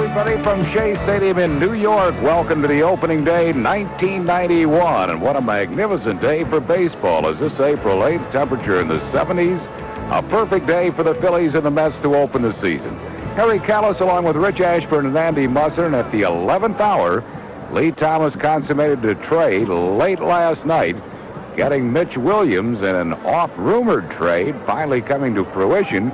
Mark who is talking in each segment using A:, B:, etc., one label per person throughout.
A: everybody, from Shea Stadium in New York. Welcome to the opening day, 1991. And what a magnificent day for baseball. As this April 8th, temperature in the 70s. A perfect day for the Phillies and the Mets to open the season. Harry Callis along with Rich Ashburn and Andy Musser. And at the 11th hour, Lee Thomas consummated a trade late last night, getting Mitch Williams in an oft-rumored trade, finally coming to fruition.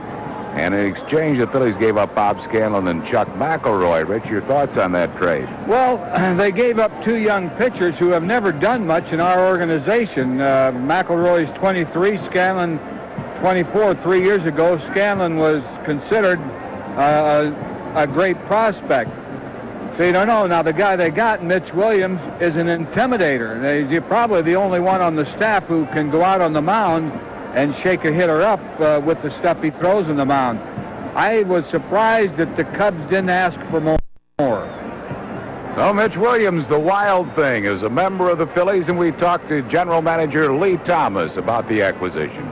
A: And in exchange, the Phillies gave up Bob Scanlon and Chuck McElroy. Rich, your thoughts on that trade?
B: Well, they gave up two young pitchers who have never done much in our organization. McElroy's 23, Scanlon 24. 3 years ago, Scanlon was considered a great prospect. So you don't know. Now, the guy they got, Mitch Williams, is an intimidator. He's probably the only one on the staff who can go out on the mound and shake a hitter up with the stuff he throws in the mound. I was surprised that the Cubs didn't ask for more.
A: So Mitch Williams, the wild thing, is a member of the Phillies, and we talked to General Manager Lee Thomas about the acquisition.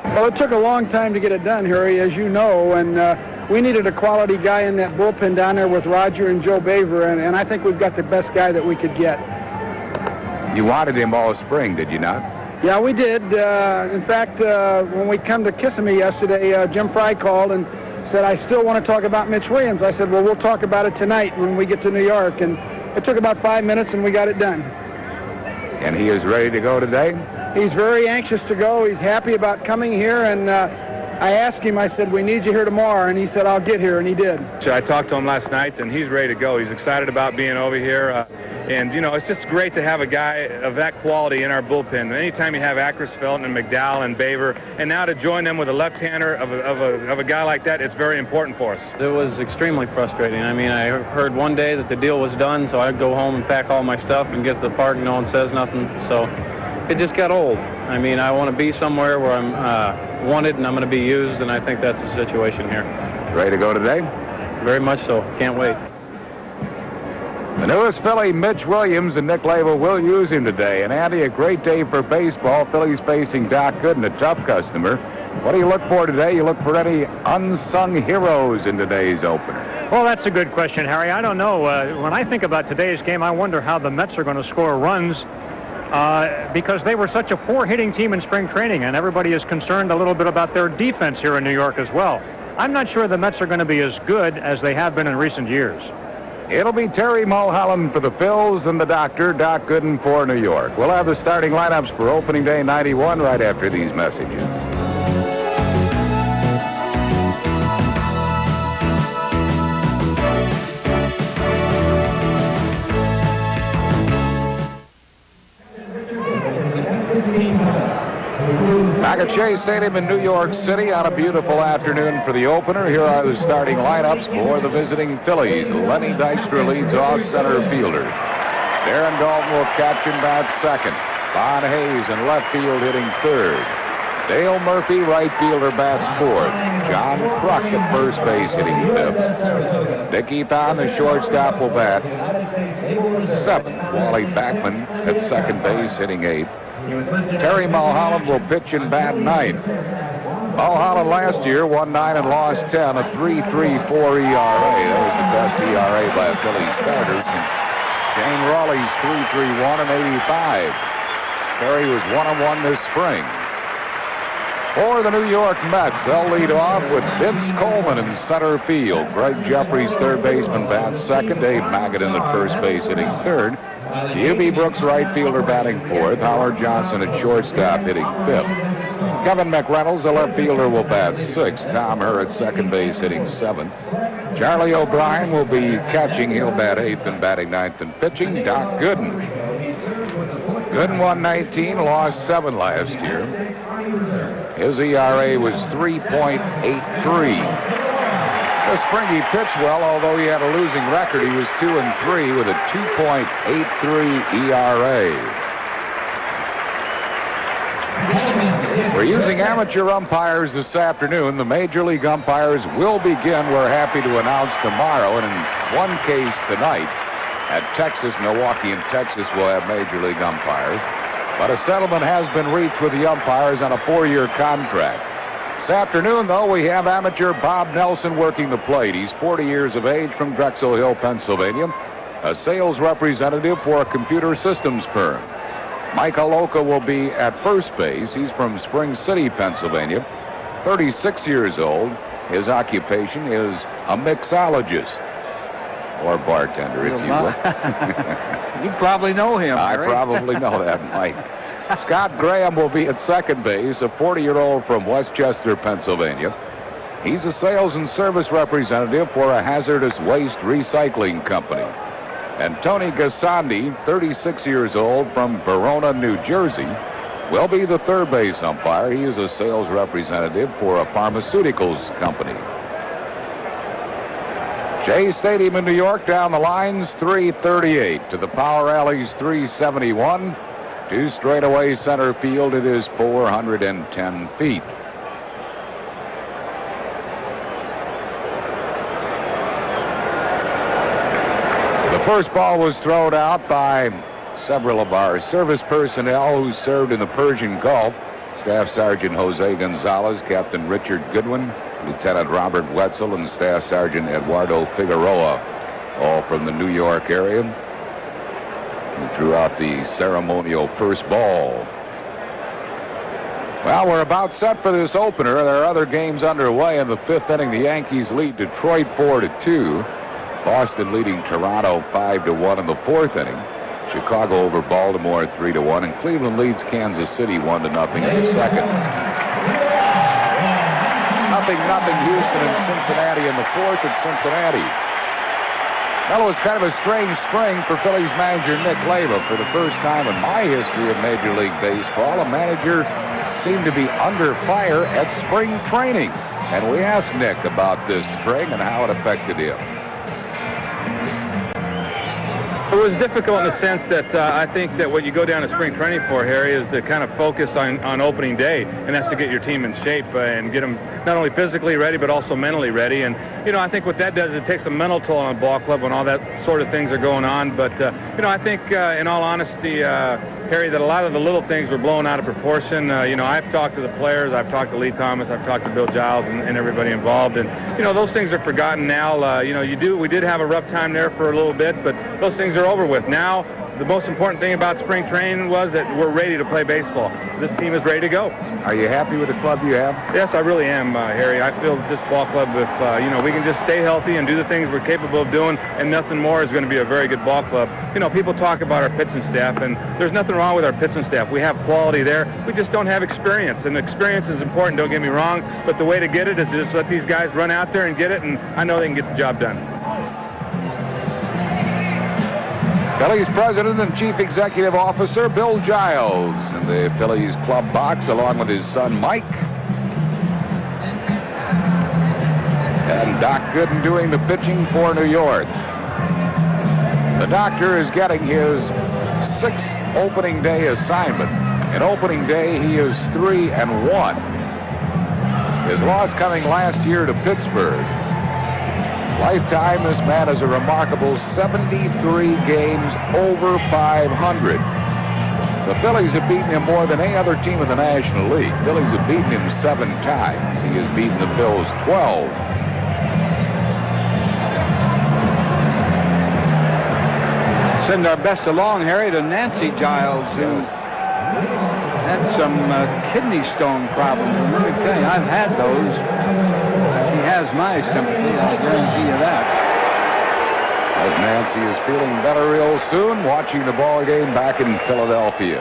C: Well, it took a long time to get it done, Harry, as you know, and we needed a quality guy in that bullpen down there with Roger and Joe Baver, and I think we've got the best guy that we could get.
A: You wanted him all spring, did you not?
C: Yeah, we did. In fact, when we come to Kissimmee yesterday, Jim Fry called and said, I still want to talk about Mitch Williams. I said, well, we'll talk about it tonight when we get to New York. And it took about 5 minutes, and we got it done.
A: And he is ready to go today?
C: He's very anxious to go. He's happy about coming here. And I asked him, I said, we need you here tomorrow. And he said, I'll get here. And he did.
D: I talked to him last night, and he's ready to go. He's excited about being over here. And, you know, it's just great to have a guy of that quality in our bullpen. Anytime you have Akers, Felton, and McDowell and Baver, and now to join them with a left-hander of a guy like that, it's very important for us.
E: It was extremely frustrating. I mean, I heard one day that the deal was done, so I'd go home and pack all my stuff and get to the park and no one says nothing. So it just got old. I mean, I want to be somewhere where I'm wanted and I'm going to be used, and I think that's the situation here.
A: Ready to go today?
E: Very much so. Can't wait.
A: The newest Philly, Mitch Williams, and Nick Lava will use him today. And Andy, a great day for baseball. Phillies facing Doc Gooden, a tough customer. What do you look for today? You look for any unsung heroes in today's opener?
F: Well, that's a good question, Harry. I don't know. When I think about today's game, I wonder how the Mets are going to score runs because they were such a poor hitting team in spring training, and everybody is concerned a little bit about their defense here in New York as well. I'm not sure the Mets are going to be as good as they have been in recent years.
A: It'll be Terry Mulholland for the Phils and the Doctor, Doc Gooden for New York. We'll have the starting lineups for opening day 91 right after these messages. Back at Shea Stadium in New York City on a beautiful afternoon for the opener. Here are the starting lineups for the visiting Phillies. Lenny Dykstra leads off, center fielder. Darren Dalton will catch and bat second. Bon Hayes in left field hitting third. Dale Murphy, right fielder, bats fourth. John Kruk at first base hitting fifth. Dickie Pound, the shortstop, will bat seventh. Wally Backman at second base hitting eighth. Terry Mulholland will pitch and bat ninth. Mulholland last year won 9 and lost 10, a 3.34 ERA. That was the best ERA by a Phillies starter since Shane Rawley's 3.31 and 85. Terry was 1-1 this spring. For the New York Mets, they'll lead off with Vince Coleman in center field. Gregg Jefferies, third baseman, bats second. Dave Magadan at first base hitting third. Hubie Brooks, right fielder, batting fourth. Howard Johnson at shortstop hitting fifth. Kevin McReynolds, the left fielder, will bat sixth. Tom Herr at second base hitting seventh. Charlie O'Brien will be catching. He'll bat eighth, and batting ninth and pitching, Doc Gooden. Gooden won 19, lost 7 last year. His ERA was 3.83. This spring he pitched well, although he had a losing record. He was 2-3 with a 2.83 ERA. We're using amateur umpires this afternoon. The Major League umpires will begin, we're happy to announce, tomorrow. And in one case tonight at Texas, Milwaukee and Texas will have Major League umpires. But a settlement has been reached with the umpires on a 4-year contract. afternoon, though, we have amateur Bob Nelson working the plate. He's 40 years of age from Drexel Hill, Pennsylvania, a sales representative for a computer systems firm. Mike Aloka will be at first base. He's from Spring City, Pennsylvania, 36 years old. His occupation is a mixologist, or bartender, if you will.
B: You probably know him.
A: I
B: Harry.
A: probably know that, Mike. Scott Graham will be at second base, a 40-year-old from Westchester, Pennsylvania. He's a sales and service representative for a hazardous waste recycling company. And Tony Gasandi, 36 years old from Verona, New Jersey, will be the third base umpire. He is a sales representative for a pharmaceuticals company. Shea Stadium in New York, down the lines, 338. To the power alleys, 371. To straightaway center field, it is 410 feet. The first ball was thrown out by several of our service personnel who served in the Persian Gulf. Staff Sergeant Jose Gonzalez, Captain Richard Goodwin, Lieutenant Robert Wetzel, and Staff Sergeant Eduardo Figueroa, all from the New York area. He threw out the ceremonial first ball. Well, we're about set for this opener. There are other games underway. In the fifth inning, the Yankees lead Detroit 4-2. Boston leading Toronto 5-1 in the fourth inning. Chicago over Baltimore 3-1, and Cleveland leads Kansas City 1-0 in the second. 0-0 Houston and Cincinnati in the fourth at Cincinnati. Well, it was kind of a strange spring for Phillies manager Nick Leyva. For the first time in my history of Major League Baseball, a manager seemed to be under fire at spring training. And we asked Nick about this spring and how it affected him.
D: It was difficult in the sense that I think that what you go down to spring training for, Harry, is to kind of focus on opening day, and that's to get your team in shape and get them not only physically ready but also mentally ready. And you know, I think what that does, it takes a mental toll on a ball club when all that sort of things are going on. But you know, I think in all honesty, Harry, that a lot of the little things were blown out of proportion. You know, I've talked to the players, I've talked to Lee Thomas, I've talked to Bill Giles and everybody involved, and you know, those things are forgotten now. You know, we did have a rough time there for a little bit, but those things are over with now. The most important thing about spring training was that we're ready to play baseball. This team is ready to go.
A: Are you happy with the club you have?
D: Yes, I really am, Harry. I feel this ball club, if you know, we can just stay healthy and do the things we're capable of doing, and nothing more, is going to be a very good ball club. You know, people talk about our pitching staff, and there's nothing wrong with our pitching staff. We have quality there. We just don't have experience, and experience is important, don't get me wrong, but the way to get it is to just let these guys run out there and get it, and I know they can get the job done.
A: Phillies President and Chief Executive Officer Bill Giles in the Phillies club box, along with his son Mike. And Doc Gooden doing the pitching for New York. The doctor is getting his 6th opening day assignment. In opening day, he is 3-1. His loss coming last year to Pittsburgh. Lifetime, this man has a remarkable 73 games over 500. The Phillies have beaten him more than any other team in the National League. Phillies have beaten him 7 times. He has beaten the Phils 12.
B: Send our best along, Harry, to Nancy Giles, who had some kidney stone problems. And let me tell you, I've had those. She has my sympathy, I'll guarantee you that.
A: As Nancy is feeling better real soon, watching the ball game back in Philadelphia.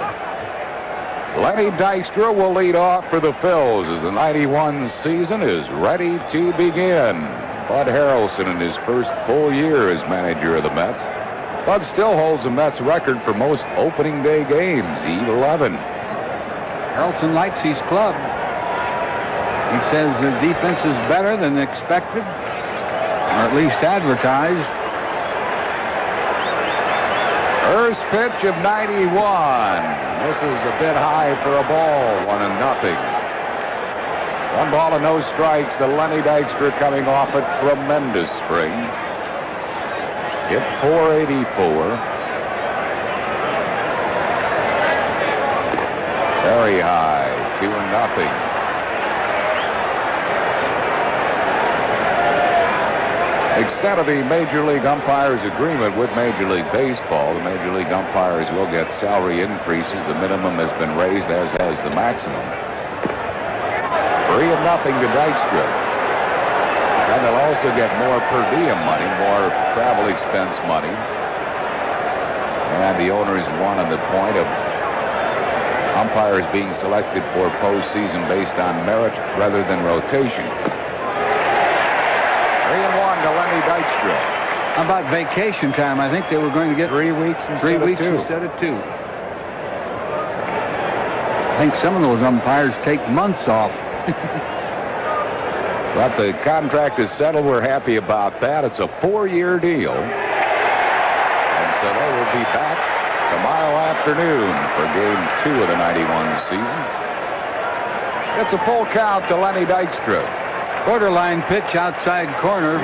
A: Lenny Dykstra will lead off for the Phils as the 91 season is ready to begin. Bud Harrelson in his first full year as manager of the Mets. Bud still holds the Mets record for most opening day games, 11.
B: Harrelson likes his club. He says the defense is better than expected, or at least advertised.
A: First pitch of 91. This is a bit high for a ball, 1-0. 1 ball and no strikes to Lenny Dykstra, coming off a tremendous spring. Hit .484. Very high, 2-0. extent of the Major League umpires' agreement with Major League Baseball, the Major League umpires will get salary increases. The minimum has been raised, as has the maximum. 3-0 to Dykstra. And they'll also get more per diem money, more travel expense money. And the owners wanted the point of umpires being selected for postseason based on merit rather than rotation. 3-1 to Lenny Dykstra.
B: How about vacation time? I think they were going to get
A: 3 weeks instead of 2.
B: instead of 2. I think some of those umpires take months off.
A: But the contract is settled. We're happy about that. It's a 4-year deal. And so they will be back tomorrow afternoon for Game 2 of the 91 season. It's a full count to Lenny Dykstra.
B: Borderline pitch, outside corner. If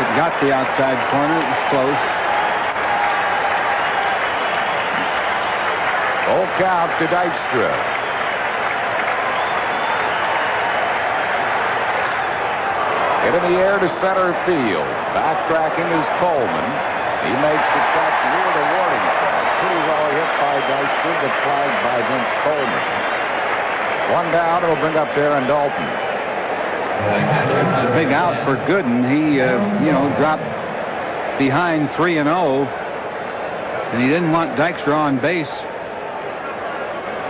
B: it got the outside corner, it was close.
A: Full count to Dykstra. Hit in the air to center field. Backtracking is Coleman. He makes the catch near the warning track. Pretty well hit by Dykstra, but flagged by Vince Coleman. 1 down. It'll bring up Darren Dalton.
B: It's a big out for Gooden. He, dropped behind 3-0, and he didn't want Dykstra on base.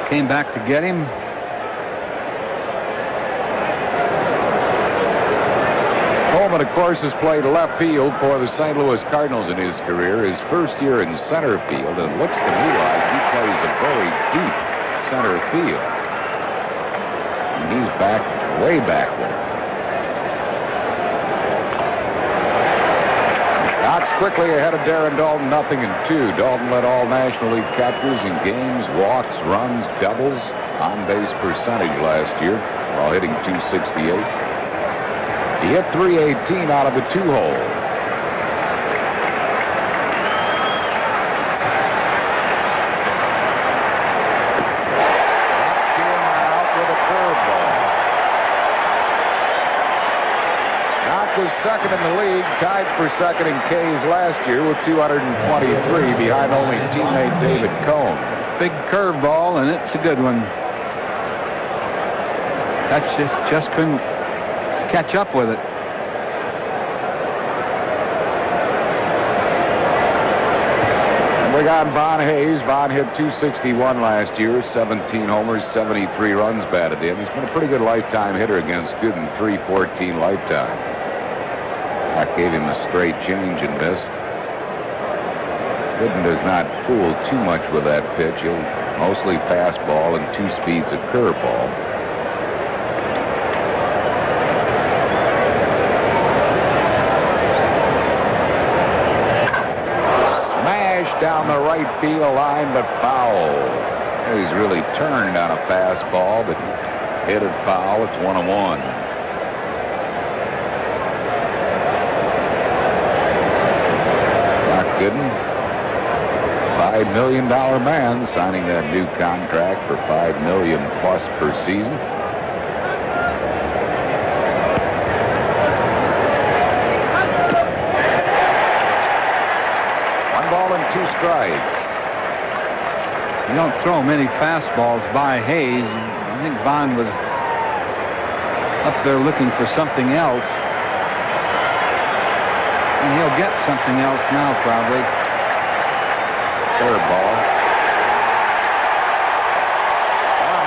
B: Came back to get him.
A: Coleman, of course, has played left field for the St. Louis Cardinals in his career. His first year in center field, and it looks to me like he plays a very deep center field. And he's back, way back there. Knox quickly ahead of Darren Dalton, 0-2. Dalton led all National League catchers in games, walks, runs, doubles, on-base percentage last year while hitting .268. He hit .318 out of the 2-hole. Was second in the league, tied for second in Ks last year with 223, behind only teammate David Cohn.
B: Big curveball, and it's a good one. That just couldn't catch up with it.
A: And we got Von Hayes. Von hit .261 last year, 17 homers, 73 runs batted in. He's been a pretty good lifetime hitter against Gooden, .314 lifetime. That gave him a straight change and missed. Gooden does not fool too much with that pitch. He'll mostly fastball and 2 speeds of curveball. Smash down the right field line, but foul. He's really turned on a fastball, but hit it foul. It's 1-1. Gooden, $5 million man, signing that new contract for $5 million plus per season. One ball and 2 strikes.
B: You don't throw many fastballs by Hayes. I think Vaughn was up there looking for something else. And he'll get something else now, probably.
A: Third ball.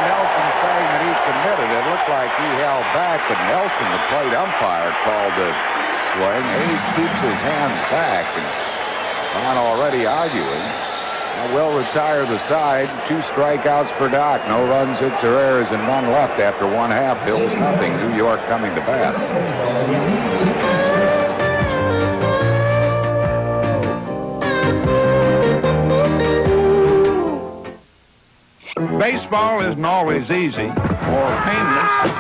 A: Nelson saying that he committed. It looked like he held back, but Nelson, the plate umpire, called the swing. Hayes keeps his hands back, and Vaughn already arguing. Now will retire the side. 2 strikeouts for Doc. No runs, hits, or errors, and none left after 1/2. Bills nothing. New York coming to bat.
G: Baseball isn't always easy, or painless,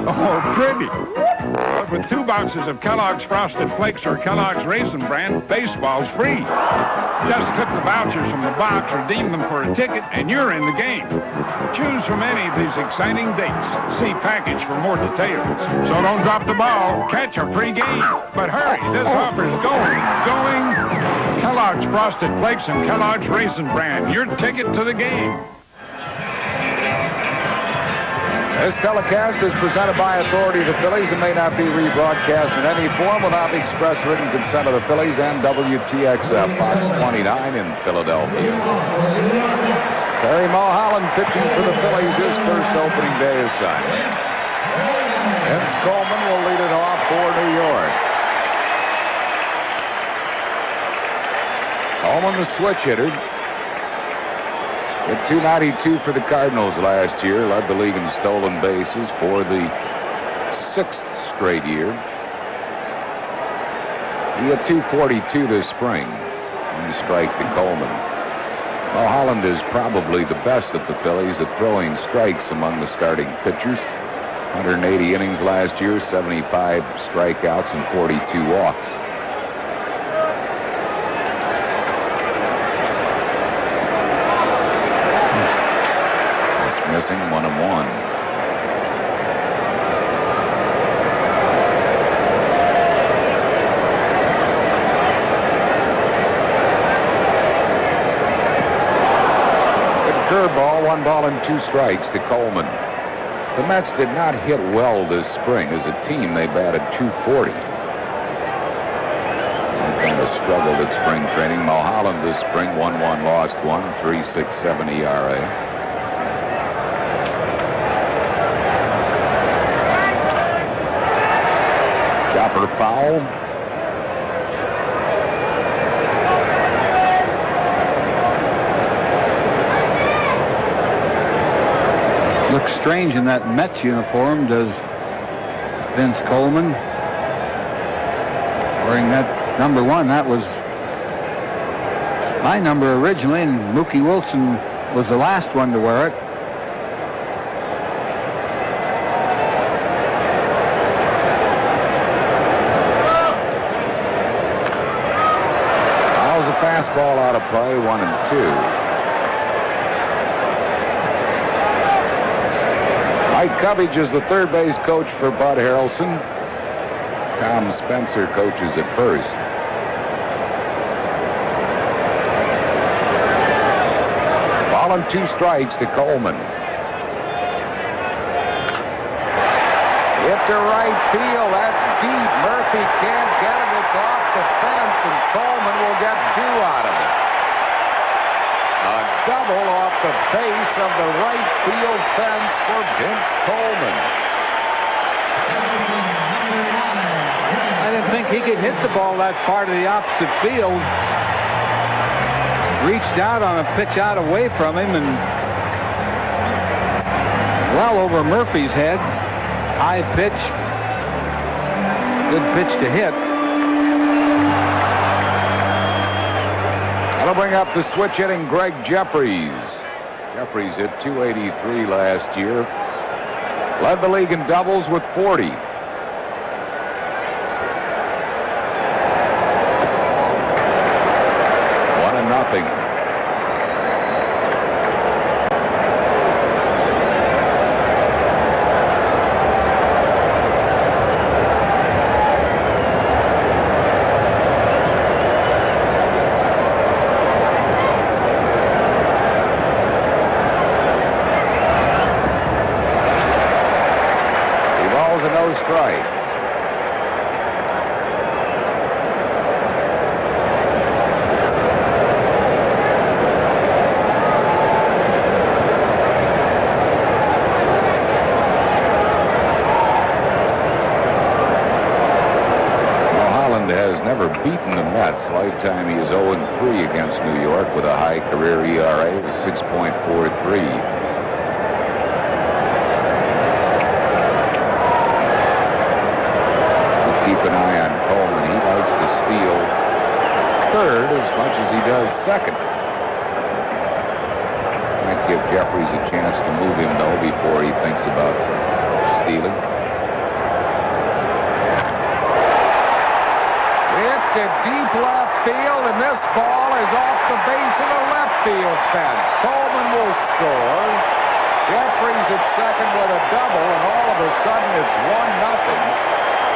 G: or pretty. But with 2 boxes of Kellogg's Frosted Flakes or Kellogg's Raisin Bran, baseball's free. Just clip the vouchers from the box, redeem them for a ticket, and you're in the game. choose from any of these exciting dates. See package for more details. So don't drop the ball. Catch a free game. But hurry, this offer's going. Kellogg's Frosted Flakes and Kellogg's Raisin Bran. Your ticket to the game.
A: This telecast is presented by authority of the Phillies and may not be rebroadcast in any form without the express written consent of the Phillies and WTXF, Fox 29 in Philadelphia. Terry Mulholland pitching for the Phillies, his first opening day assignment. Vince Coleman will lead it off for New York. Coleman, the switch hitter. Hit .292 for the Cardinals last year. Led the league in stolen bases for the 6th straight year. He hit .242 this spring. One strike to Coleman. Mulholland is probably the best of the Phillies at throwing strikes among the starting pitchers. 180 innings last year, 75 strikeouts and 42 walks. Missing 1-1. Good curveball, 1 ball and 2 strikes to Coleman. The Mets did not hit well this spring. As a team, they batted .240. Some kind of struggled at spring training. Mulholland this spring, 1-1, lost 1, 3.67 ERA. Chopper foul.
B: Looks strange in that Mets uniform, does Vince Coleman. Wearing that number 1. That was my number originally, and Mookie Wilson was the last one to wear it.
A: Fastball out of play, 1-2. Mike Covage is the third base coach for Bud Harrelson. Tom Spencer coaches at first. Ball and 2 strikes to Coleman. Hit to right field. That's deep. Murphy can't get it. It's off the fence, and Coleman will get 2 out of it. A double off the base of the right field fence for Vince Coleman.
B: I didn't think he could hit the ball that far to the opposite field. Reached out on a pitch out away from him and well over Murphy's head. High pitch. Good pitch to hit.
A: That'll bring up the switch hitting Gregg Jefferies. Jefferies hit .283 last year. Led the league in doubles with 40. 1-0. Lifetime, he is 0-3 against New York with a high career ERA of 6.43. We'll keep an eye on Coleman. He likes to steal third as much as he does second. Might give Jefferies a chance to move him, though, before he thinks about stealing. To deep left field, and this ball is off the base of the left field fence. Coleman will score. Jefferies at second with a double, and all of a sudden it's 1-0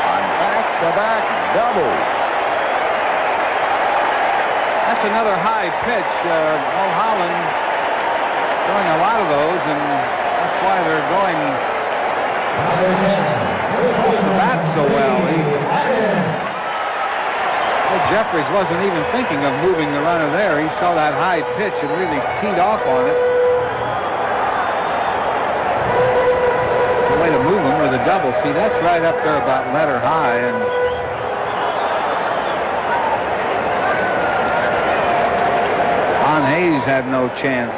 A: on back-to-back doubles.
B: That's another high pitch. Mulholland throwing a lot of those, and that's why they're going the bat so well. Jefferies wasn't even thinking of moving the runner there. He saw that high pitch and really teed off on it. The way to move him with a double. See, that's right up there about letter high, and Hayes had no chance.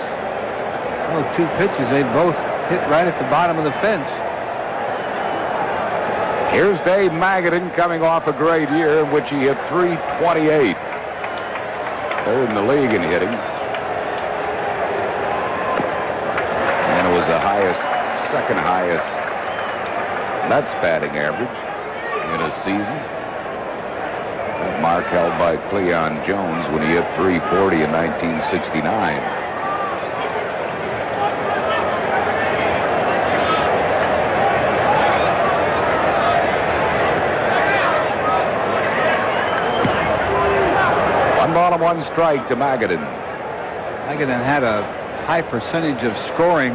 B: Those two pitches, they both hit right at the bottom of the fence.
A: Here's Dave Magadan coming off a great year in which he hit .328. Third in the league in hitting. And it was the second highest Mets batting average in a season. That mark held by Cleon Jones when he hit .340 in 1969. Ball and 1 strike to Magadan.
B: Magadan had a high percentage of scoring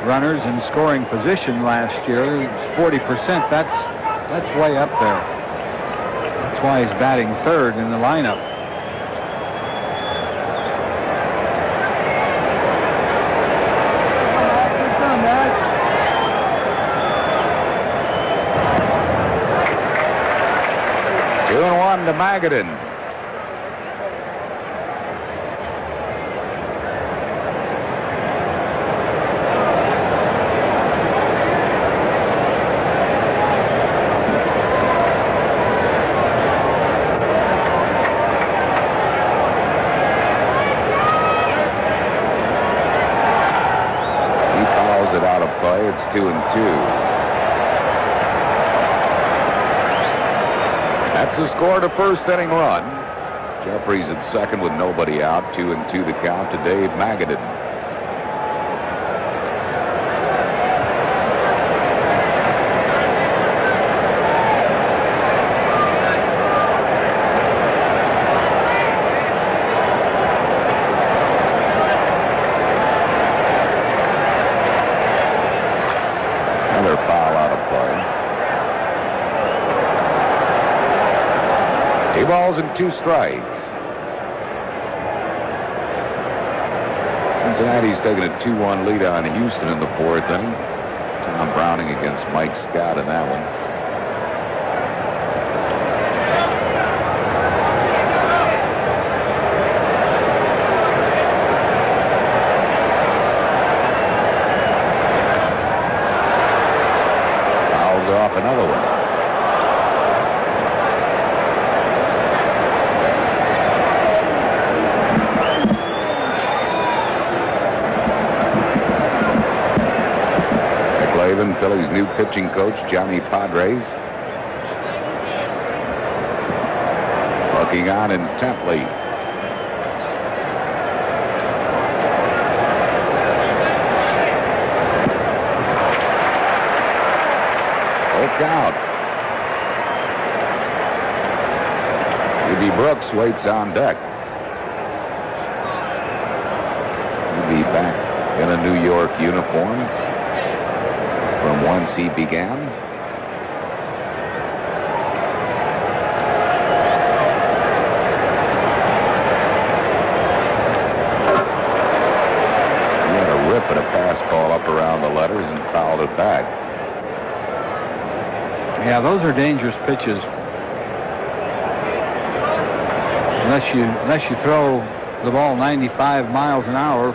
B: runners in scoring position last year. 40%. That's way up there. That's why he's batting third in the lineup.
A: Two and 1 to Magadan. It's 2-2. That's the score to first inning run. Jefferies at second with nobody out. 2-2 the count to Dave Magadan. Balls and 2 strikes. Cincinnati's taking a 2-1 lead on Houston in the 4th inning. Tom Browning against Mike Scott in that one. Fouls off another one. Phillies' new pitching coach, Johnny Padres, looking on intently. Full count. Hubie Brooks waits on deck. He'll be back in a New York uniform from whence he began. He had a rip and a fastball up around the letters and fouled it back.
B: Yeah, those are dangerous pitches. Unless you throw the ball 95 miles an hour,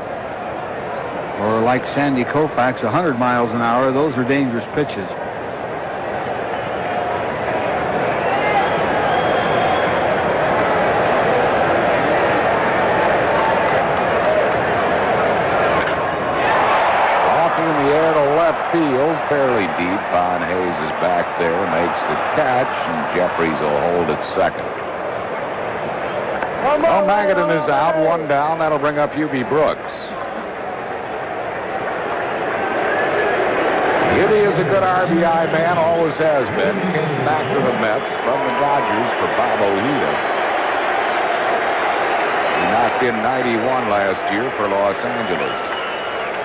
B: or like Sandy Koufax, 100 miles an hour, those are dangerous pitches.
A: Off in the air to left field, fairly deep. Von Hayes is back there, makes the catch, and Jefferies will hold at second. Well, Magadan is out, 1 down. That'll bring up Hubie Brooks. Hubie is a good RBI man, always has been. Came back to the Mets from the Dodgers for Bob Ojeda. He knocked in 91 last year for Los Angeles.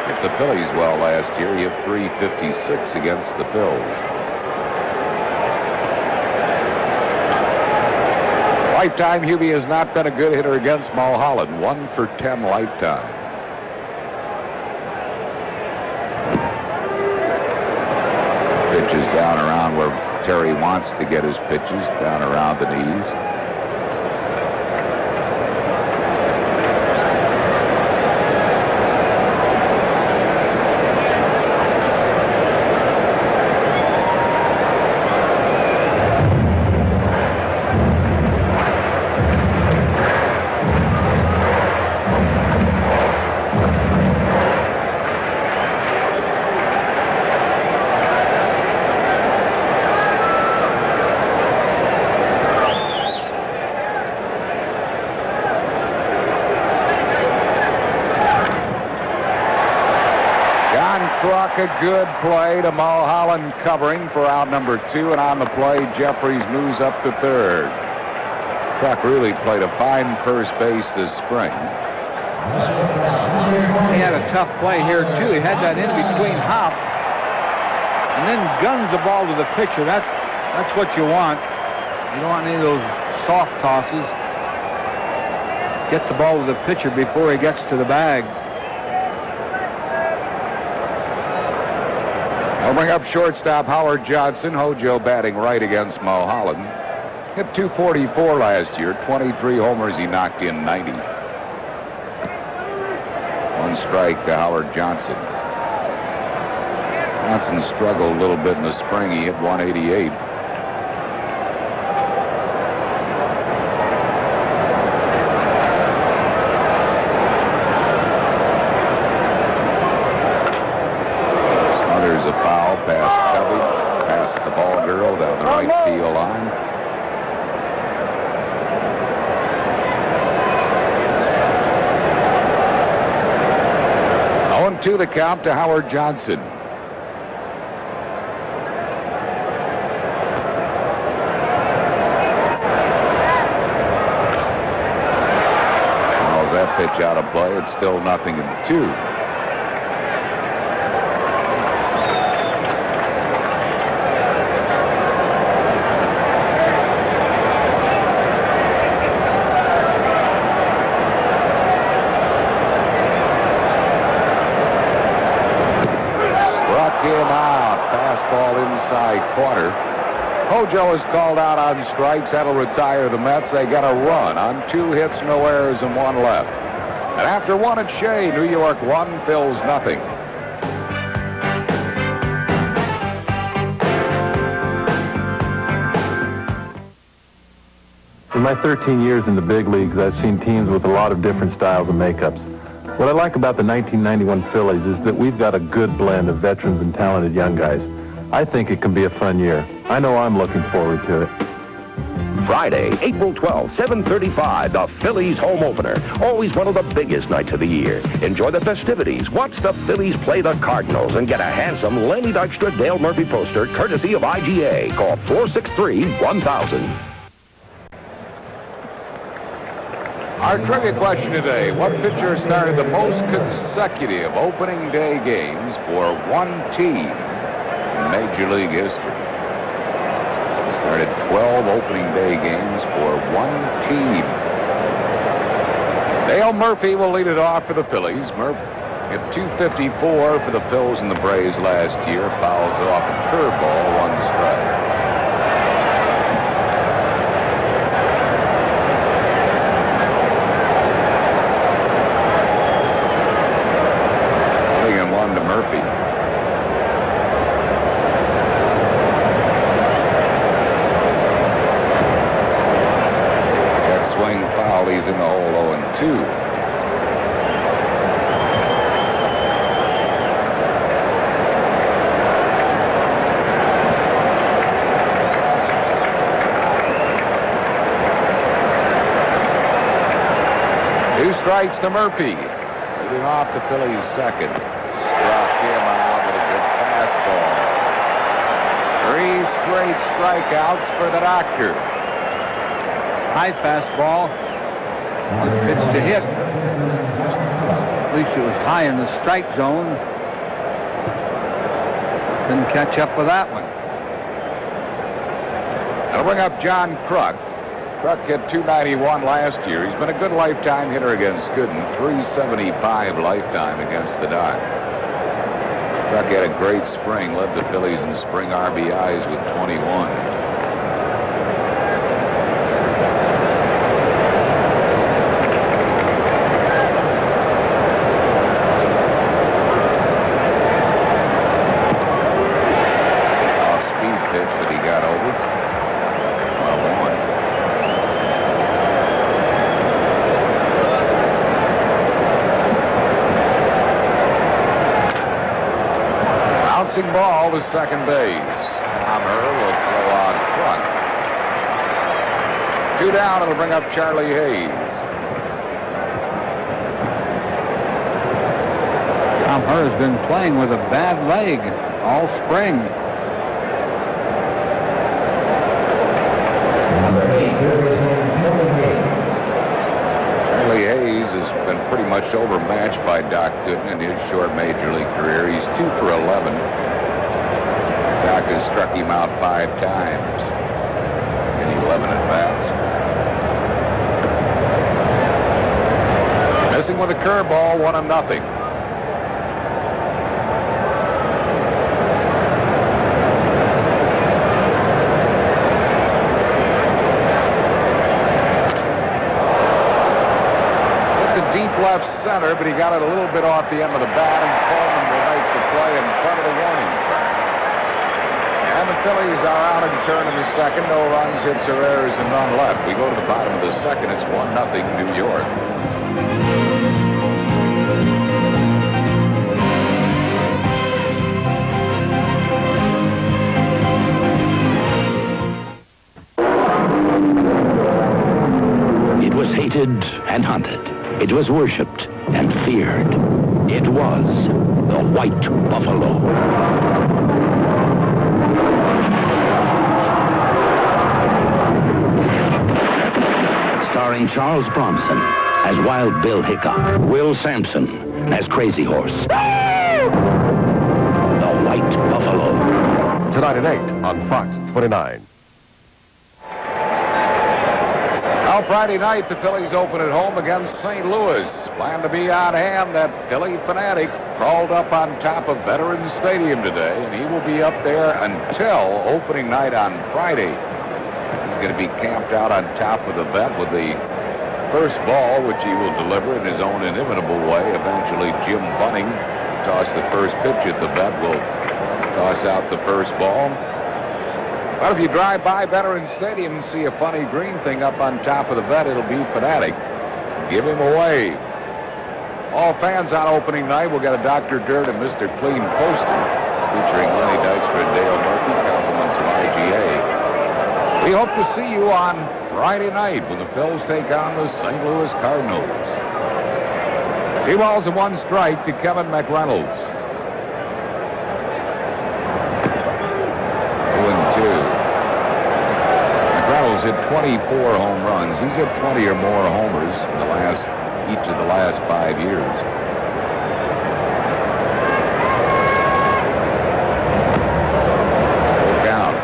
A: Hit the Phillies well last year. He hit .356 against the Phils. Lifetime, Hubie has not been a good hitter against Mulholland. 1 for 10 lifetime. Pitches down around where Terry wants to get his pitches, down around the knees. Kruk, a good play to Mulholland covering for out number 2, and on the play, Jefferies moves up to third. Kruk really played a fine first base this spring.
B: He had a tough play here, too. He had that in-between hop and then guns the ball to the pitcher. That's what you want. You don't want any of those soft tosses. Get the ball to the pitcher before he gets to the bag.
A: They'll bring up shortstop Howard Johnson. Hojo batting right against Mulholland. Hit .244 last year. 23 homers. He knocked in 90. 1 strike to Howard Johnson. Johnson struggled a little bit in the spring. He hit .188. Smothers a foul past Covey, past the ball girl down the right field line. To the count to Howard Johnson. Calls that pitch out of play. It's still 0-2. Corner. Hojo is called out on strikes. That'll retire the Mets. They got a run on 2 hits, no errors, and 1 left. And after 1 at Shea, New York 1, Phillies 0.
H: In my 13 years in the big leagues, I've seen teams with a lot of different styles and makeups. What I like about the 1991 Phillies is that we've got a good blend of veterans and talented young guys. I think it can be a fun year. I know I'm looking forward to it.
I: Friday, April 12th, 7:35, the Phillies home opener. Always one of the biggest nights of the year. Enjoy the festivities, watch the Phillies play the Cardinals, and get a handsome Lenny Dykstra Dale Murphy poster courtesy of IGA. Call 463-1000.
A: Our trivia question today: what pitcher started the most consecutive opening day games for one team in Major League history? Started 12 opening day games for one team. Dale Murphy will lead it off for the Phillies. Murphy hit .254 for the Phils and the Braves last year. Fouls off a curveball, 1 strike. One to Murphy. That swing foul, he's in the hole 0-2. Two strikes to Murphy. Leading off the Phillies second. Struck him out with a good pass fastball. 3 straight strikeouts for the Doctor.
B: High fastball. One pitch to hit. At least it was high in the strike zone. Didn't catch up with that one.
A: That'll bring up John Kruk. Kruk hit .291 last year. He's been a good lifetime hitter against Gooden. .375 lifetime against the Doc. Kruk had a great spring, led the Phillies in spring RBIs with 21. Off-speed pitch that he got over. 1-1. Bouncing ball to second base. Hammer will throw on Kruk. 2 down, it'll bring up Charlie Hayes.
B: Tom Herr has been playing with a bad leg all spring.
A: Charlie Hayes has been pretty much overmatched by Doc Gooden in his short major league career. He's 2 for 11. Doc has struck him out 5 times in 11 at-bats. Missing with a curveball, 1-0. Deep left center, but he got it a little bit off the end of the bat, and Coleman will make the play in front of the warning track. And the Phillies are out in turn in the second. No runs, hits, or errors, and none left. We go to the bottom of the second. It's 1-0 New York.
I: It was hated and hunted. It was worshipped and feared. It was the White Buffalo. Starring Charles Bronson as Wild Bill Hickok, Will Sampson as Crazy Horse. The White Buffalo.
J: Tonight at 8 on Fox 29.
A: Now Friday night, the Phillies open at home against St. Louis. Plan to be on hand. That Philly fanatic crawled up on top of Veterans Stadium today, and he will be up there until opening night on Friday. He's going to be camped out on top of the vet with the first ball, which he will deliver in his own inimitable way. Eventually, Jim Bunning toss the first pitch at the vet, will toss out the first ball. But if you drive by Veterans Stadium and see a funny green thing up on top of the vet, it'll be fanatic. Give him away. All fans on opening night will get a Dr. Dirt and Mr. Clean poster featuring Lenny Dykstra and Dale Murphy, compliments of IGA. We hope to see you on Friday night when the Phils take on the St. Louis Cardinals. 2 balls and 1 strike to Kevin McReynolds. 0-2. McReynolds hit 24 home runs. He's hit 20 or more homers in each of the last 5 years. Full count.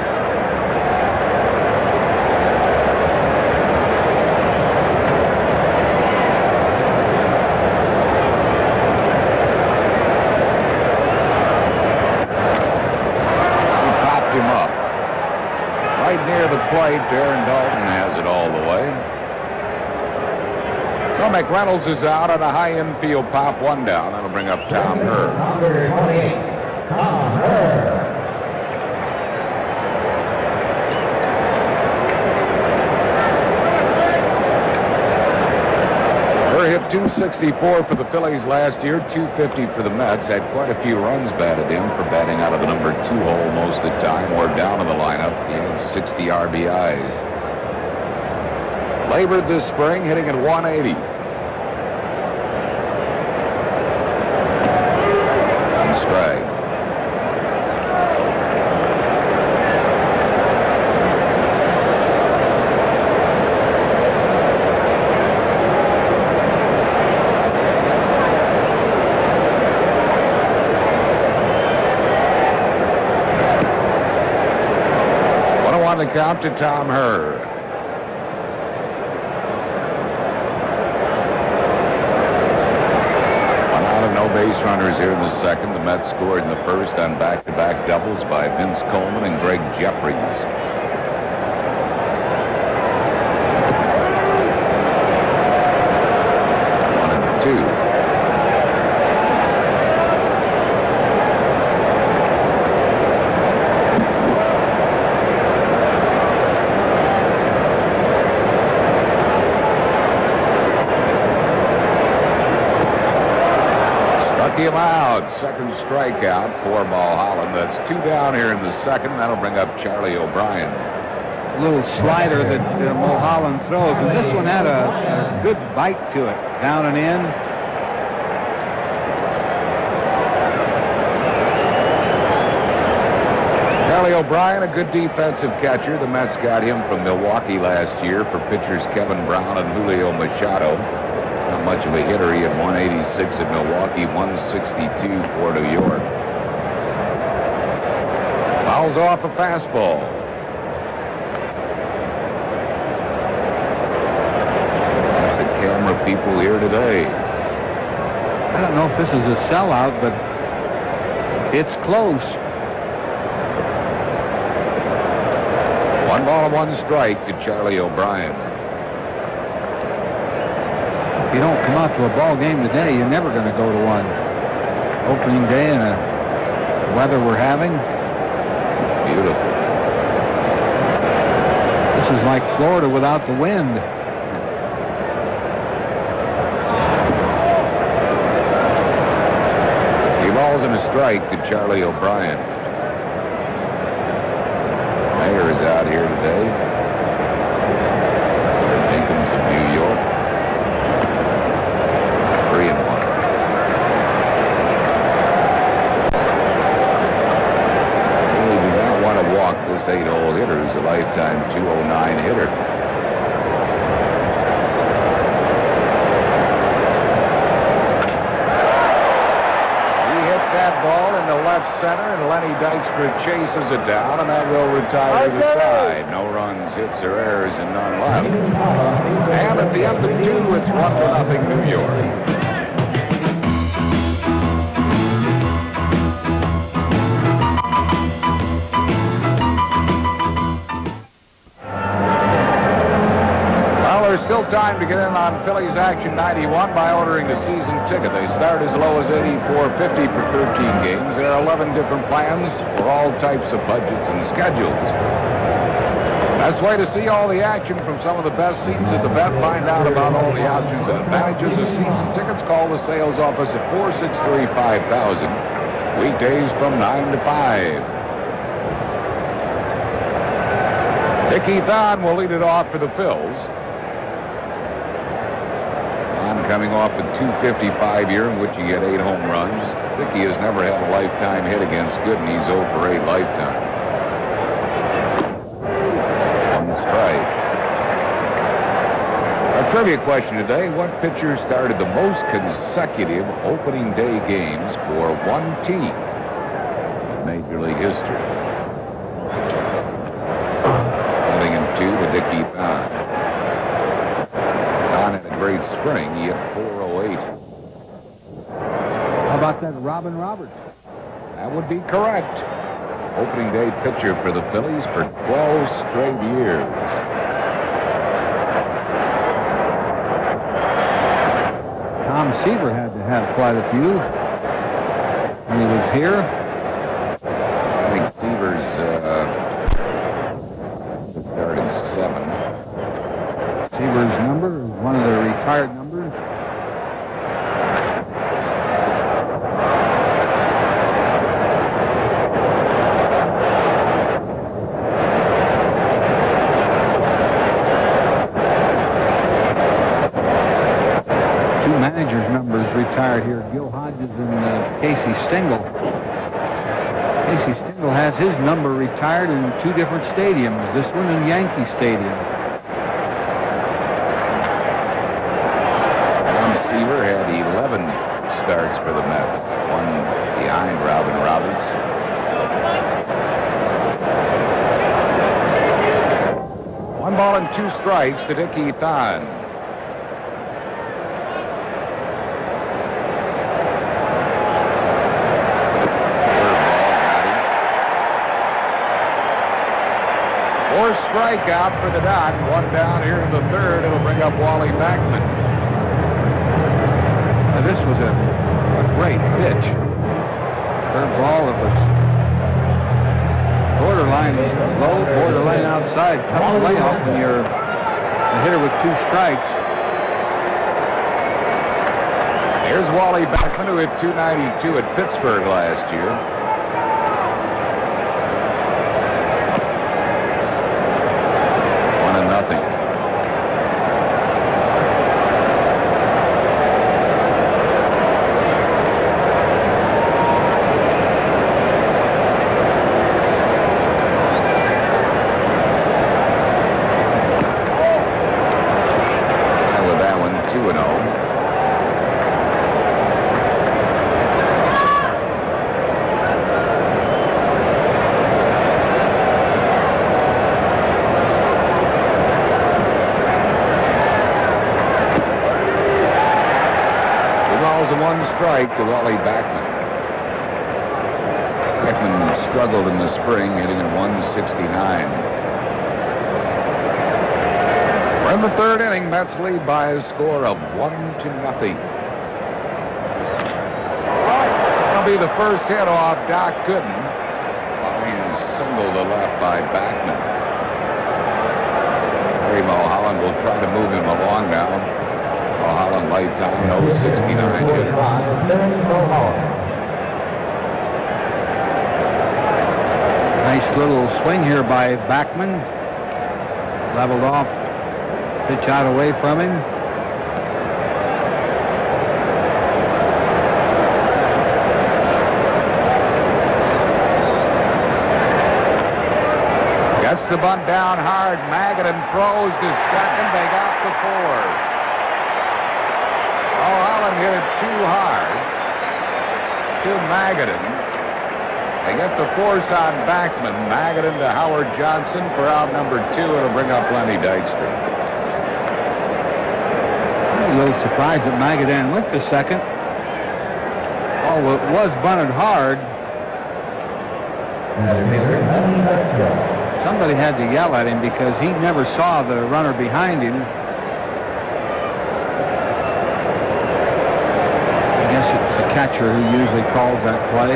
A: He popped him up. Right near the plate, Darren Dalton has it all the way. So McReynolds is out on a high infield pop, 1 down. That'll bring up Tom Herr.
K: Number 28, Tom Herr.
A: Herr hit .264 for the Phillies last year, .250 for the Mets. Had quite a few runs batted in for batting out of the number 2 hole most of the time, or down in the lineup. He had 60 RBIs. Labored this spring, hitting at 180. count to Tom Hurd. One out and no base runners here in the second. The Mets scored in the first on back-to-back doubles by Vince Coleman and Gregg Jefferies. 1-2. Him out. Second strikeout for Mulholland. That's 2 down here in the second. That'll bring up Charlie O'Brien.
B: A little slider that Mulholland throws, and this one had a good bite to it. Down and in.
A: Charlie O'Brien, a good defensive catcher. The Mets got him from Milwaukee last year for pitchers Kevin Brown and Julio Machado. Not much of a hitter. He had 186 at Milwaukee, 162 for New York. Fouls off a fastball. That's the camera people here today.
B: I don't know if this is a sellout, but it's close.
A: 1 ball and 1 strike to Charlie O'Brien.
B: If you don't come out to a ball game today, you're never going to go to one. Opening day and the weather we're having.
A: Beautiful.
B: This is like Florida without the wind.
A: Two balls and a strike to Charlie O'Brien. Mayor is out here today. Jenkins of New York. 3-1. Really do not want to walk this 8-hole hitter who's a lifetime 209 hitter. He hits that ball into left center, and Lenny Dykstra chases it down, and that will retire to the side. No runs, hits, or errors, and none left. And at the end of 2, it's 1-0 New York. Well, there's still time to get in on Phillies Action 91 by ordering a season ticket. They start as low as $84.50 for 13 games. There are 11 different plans for all types of budgets and schedules. Best way to see all the action from some of the best seats at the bet. Find out about all the options and advantages of season tickets. Call the sales office at 463-5000. Weekdays from 9 to 5. Dickie Thon will lead it off for the Phils. Thon coming off a .255 year in which he had 8 home runs. Dickie has never had a lifetime hit against Gooden. He's 0 for 8 lifetime. Our trivia question today, what pitcher started the most consecutive opening day games for one team in Major League history? Nothing in 2 to Dickie Thon. Thon had a great spring. He hit .408.
B: How about that Robin Roberts?
A: That would be correct. Opening day pitcher for the Phillies for 12 straight years.
B: Tom Seaver had to have quite a few when he was here.
A: I think Seaver's started 7.
B: Seaver's number is one of the retired numbers. Managers' numbers retired here. Gil Hodges and Casey Stengel. Casey Stengel has his number retired in 2 different stadiums. This one in Yankee Stadium.
A: Tom Seaver had 11 starts for the Mets. 1 behind Robin Roberts. 1 ball and 2 strikes to Dickie Thon. Fourth strikeout for the Doc. 1 down here in the third. It'll bring up Wally Backman.
B: Now, this was a great pitch. Curveball that was borderline low, borderline outside. Tough layoff when you're a hitter with 2 strikes.
A: Here's Wally Backman, who hit .292 at Pittsburgh last year. 1-0. With that one, 2-0. A 1 strike to Wally Backman. Backman struggled in the spring, hitting at 169. We're in the third inning. Mets lead by a score of 1-0. That'll be the first hit off Doc Gooden. Line single to left by Backman. Terry Mulholland will try to move him along now. Mulholland late time, 069 hitter.
B: Nice little swing here by Backman. Leveled off. Pitch out away from him.
A: Gets the bunt down hard. Magadan throws to second. They got the 4. Mulholland hit it too hard to Magadan. They get the force on Backman. Magadan to Howard Johnson for out number 2. It'll bring up Lenny Dykstra.
B: I'm a little surprised that Magadan went to second. Oh, it was bunted hard. Somebody had to yell at him because he never saw the runner behind him. Catcher who usually calls that play.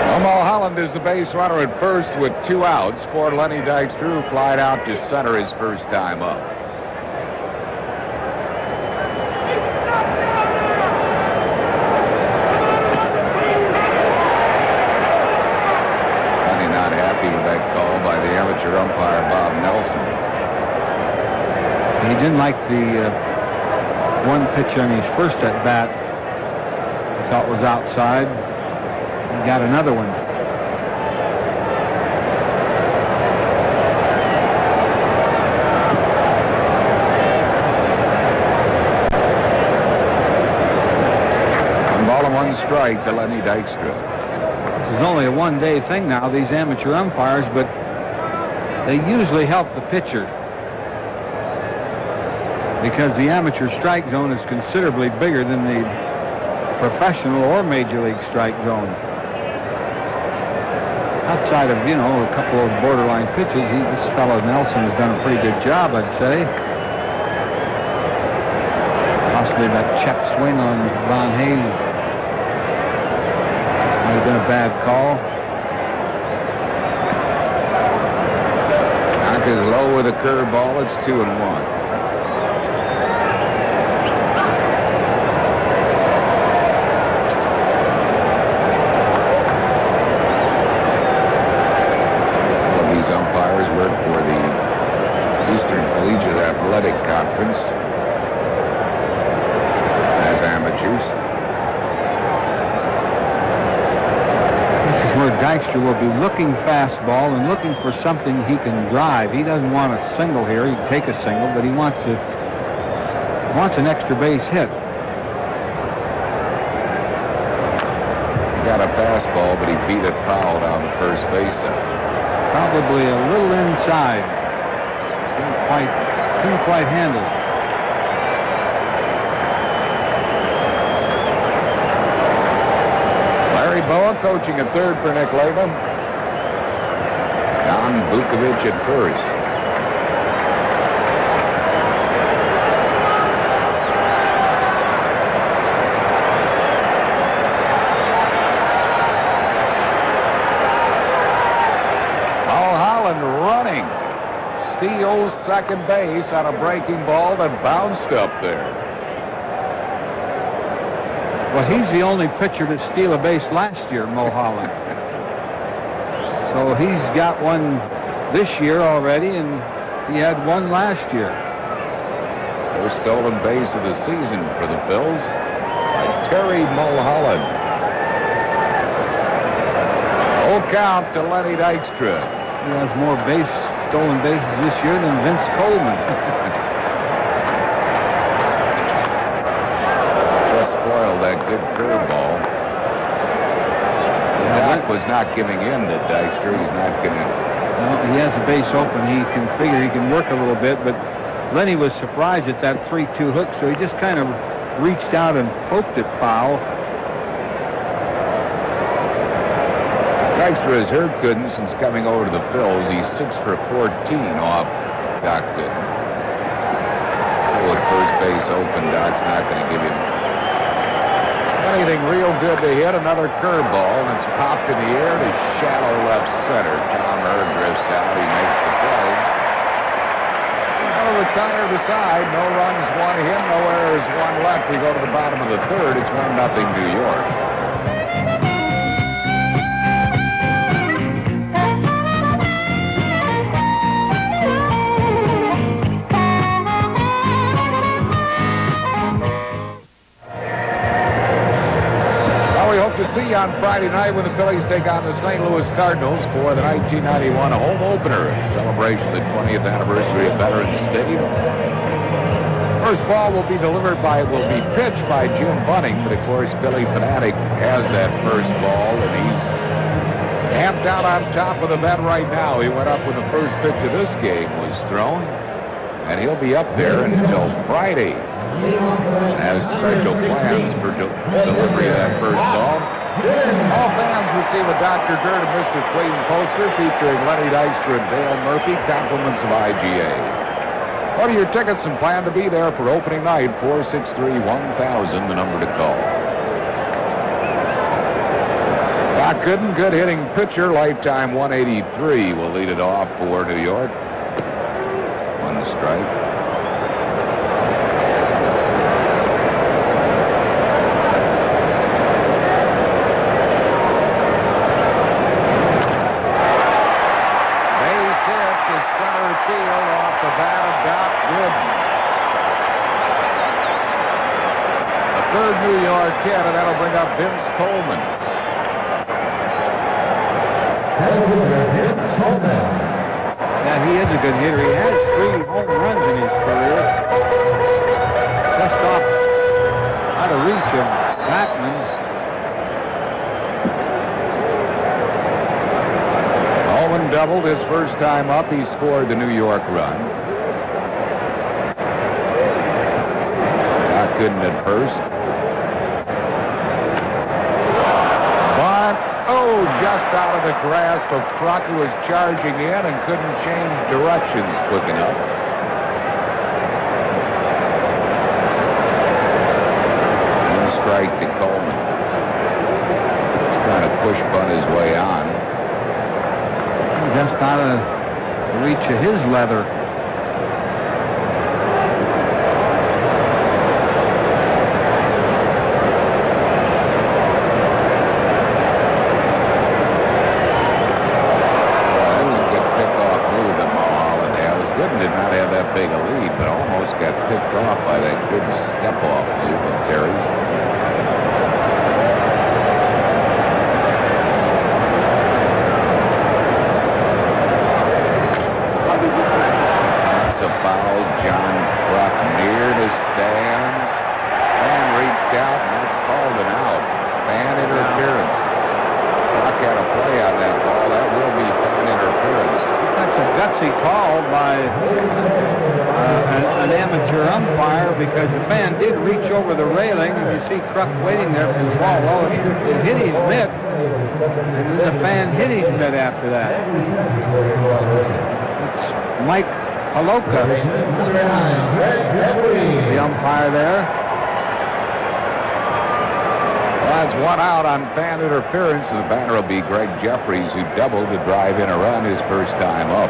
A: Well, Mulholland is the base runner at first with 2 outs for Lenny Dykstra, who flied out to center his first time up. Lenny not happy with that call by the amateur umpire Bob Nelson.
B: He didn't like the one pitch on his first at bat. He thought was outside. He got another one.
A: One ball and 1 strike to Lenny Dykstra.
B: This is only a 1-day thing now, these amateur umpires, but they usually help the pitcher, because the amateur strike zone is considerably bigger than the professional or major league strike zone. Outside of, a couple of borderline pitches, this fellow Nelson has done a pretty good job, I'd say. Possibly that check swing on Ron Hayes might have been a bad call.
A: Doc is low with a curveball. It's 2-1. Athletic Conference as amateurs.
B: This is where Dykstra will be looking fastball and looking for something he can drive. He doesn't want a single here. He can take a single, but he wants an extra base hit.
A: He got a fastball, but he beat it foul down the first base side.
B: Probably a little inside. Couldn't quite handle it.
A: Larry Boa coaching at third for Nick Latham. Don Bukovic at first. Mulholland running. Steals second base on a breaking ball that bounced up there.
B: Well, he's the only pitcher to steal a base last year, Mulholland. So he's got one this year already, and he had one last year.
A: First stolen base of the season for the Phils by Terry Mulholland. Full count to Lenny Dykstra.
B: He has more stolen bases this year than Vince Coleman.
A: Just spoiled that good curveball. So Doc was not giving in to Dykstra. He's not going to.
B: Well, he has a base open. He can figure he can work a little bit, but Lenny was surprised at that 3-2 hook, so he just kind of reached out and poked it foul.
A: Dykstra has hurt Gooden since coming over to the Phils. He's 6 for 14 off Doc Gooden. So with first base open, Doc's not going to give him anything real good to hit. Another curveball, and it's popped in the air to shallow left center. Tom Hurd drifts out. He makes the play. Retire the side. No runs, one hit, no errors, one left. We go to the bottom of the third. It's 1-0 New York. To see you on Friday night when the Phillies take on the St. Louis Cardinals for the 1991 home opener celebration of the 20th anniversary of Veterans Stadium. First ball will be pitched by Jim Bunning, but of course Philly Fanatic has that first ball, and he's camped out on top of the bed right now. He went up when the first pitch of this game was thrown, and he'll be up there until Friday. Has special plans for delivery of that first ball. All fans receive a Dr. Dirt and Mr. Clayton poster featuring Lenny Dykstra and Dale Murphy, compliments of IGA. Order your tickets and plan to be there for opening night. 463-1000, the number to call. Doc Gooden, good hitting pitcher, lifetime 183, will lead it off for New York. One strike. New York hit, and that'll bring up Vince Coleman.
B: Yeah, he is a good hitter. He has 3 home runs in his career. Just out of reach of Blackman.
A: Coleman doubled his first time up. He scored the New York run. Doc Gooden at first. Just out of the grasp of Kruk, who was charging in and couldn't change directions quick enough. One strike to Coleman. He's trying to push bunt his way on.
B: Just out of the reach of his leather.
A: Big a lead, but almost got picked off by that good step-off move of Terry's. It's a foul. John Kruk near the stands. Man reached out, and that's called an out. Fan interference. Kruk had a play on that ball. That will be fan interference.
B: gutsy call by an amateur umpire, because the fan did reach over the railing, and you see Kruk waiting there for the ball. Well, it hit his mitt, and then the fan hit his mitt after that. It's Mike Haloka, the umpire there.
A: Well, that's one out on fan interference. The batter will be Gregg Jefferies, who doubled to drive in a run his first time up.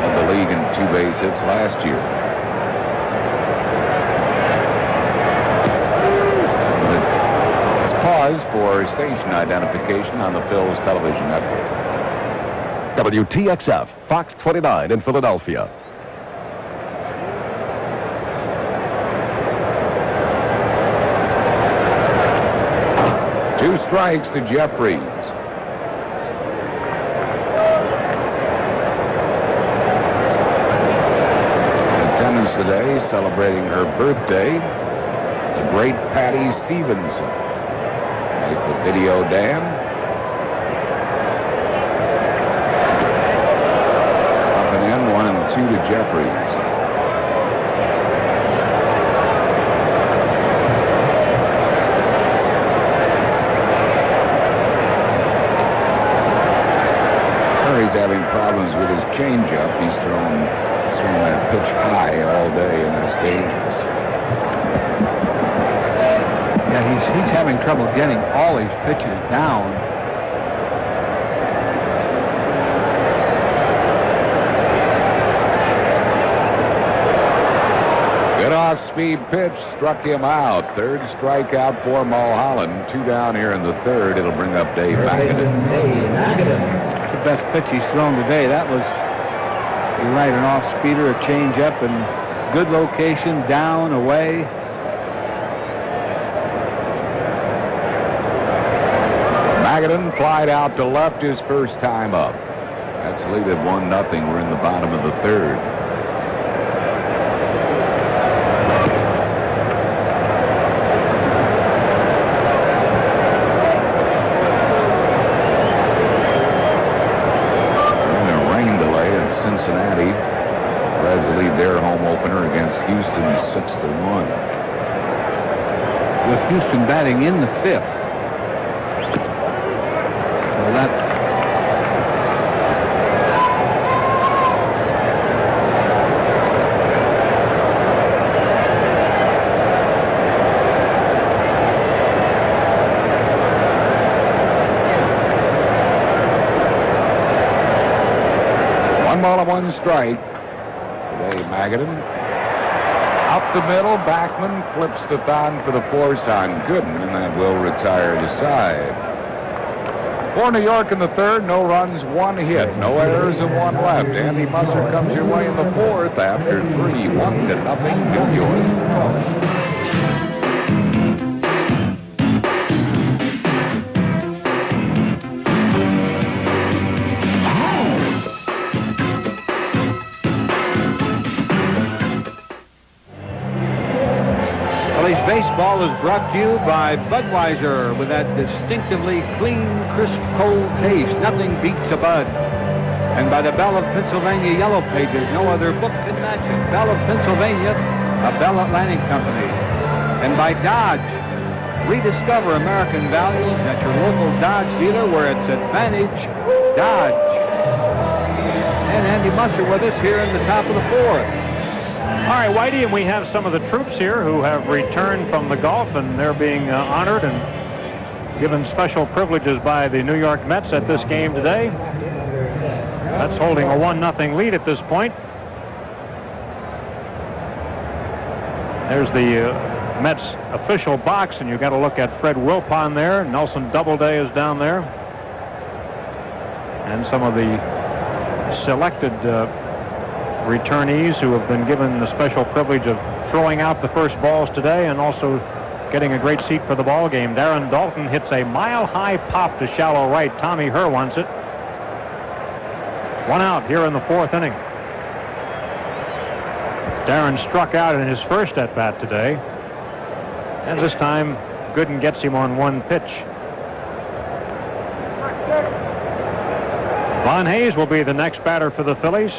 A: Led the league in 2 base hits last year. Let's pause for station identification on the Phil's television network.
J: WTXF, Fox 29 in Philadelphia.
A: 2 strikes to Jefferies. In attendance today, celebrating her birthday, the great Patty Stevenson. Maple Video Dam. Up and in, 1 and 2 to Jefferies. He's having problems with his changeup. He's thrown that pitch high all day, and that's dangerous.
B: Yeah, he's having trouble getting all his pitches down.
A: Good off-speed pitch, struck him out. 3rd strikeout for Mulholland. 2 down here in the 3rd. It'll bring up Dave McAdoo.
B: Best pitch he's thrown today. That was, you're right, an off-speeder, a change-up, and good location, down, away.
A: McAdoo flied out to left his first time up. That's lead at 1-0. We're in the bottom of the 3rd. Cincinnati. Reds lead their home opener against Houston 6-1.
B: With Houston batting in the 5th. So that
A: ball and 1 strike. Today, McAdoo. Up the middle, Backman flips the thon for the force on Gooden, and that will retire to side. For New York in the 3rd, no runs, 1 hit, no errors, and 1 left. Andy Musser comes your way in the 4th after 3, 1-0 New York.
B: Baseball is brought to you by Budweiser, with that distinctively clean, crisp, cold taste. Nothing beats a Bud. And by the Bell of Pennsylvania Yellow Pages. No other book can match it. Bell of Pennsylvania, a Bell Atlantic company. And by Dodge. Rediscover American values at your local Dodge dealer, where it's advantage Dodge. And Andy Musser with us here in the top of the 4th.
F: All right, Whitey, and we have some of the troops here who have returned from the Gulf, and they're being honored and given special privileges by the New York Mets at this game today. That's holding a 1-0 lead at this point. There's the Mets official box, and you've got to look at Fred Wilpon there. Nelson Doubleday is down there. And some of the selected returnees who have been given the special privilege of throwing out the first balls today, and also getting a great seat for the ball game. Darren Dalton hits a mile-high pop to shallow right. Tommy Herr wants it. 1 out here in the 4th inning. Darren struck out in his first at-bat today, and this time Gooden gets him on 1 pitch. Von Hayes will be the next batter for the Phillies.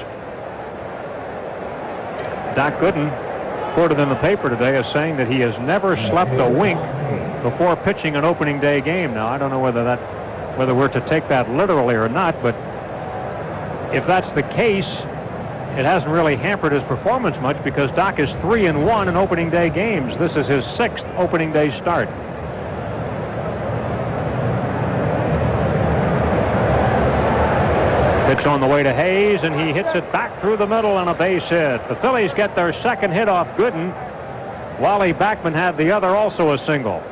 F: Doc Gooden, quoted in the paper today, as saying that he has never slept a wink before pitching an opening day game. Now, I don't know whether we're to take that literally or not, but if that's the case, it hasn't really hampered his performance much, because Doc is 3-1 in opening day games. This is his 6th opening day start. Pitch on the way to Hayes, and he hits it back through the middle on a base hit. The Phillies get their second hit off Gooden. Wally Backman had the other, also a single.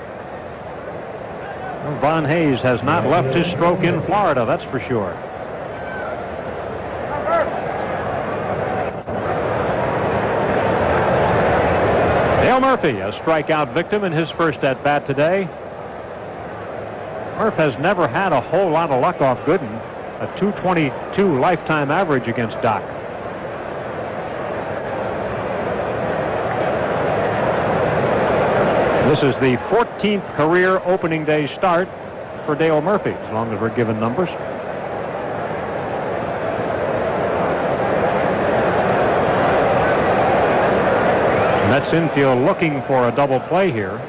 F: Well, Von Hayes has not left his stroke in Florida, that's for sure. Dale Murphy, a strikeout victim in his first at-bat today. Murph has never had a whole lot of luck off Gooden. A 222 lifetime average against Doc. This is the 14th career opening day start for Dale Murphy, as long as we're given numbers. Mets infield looking for a double play here.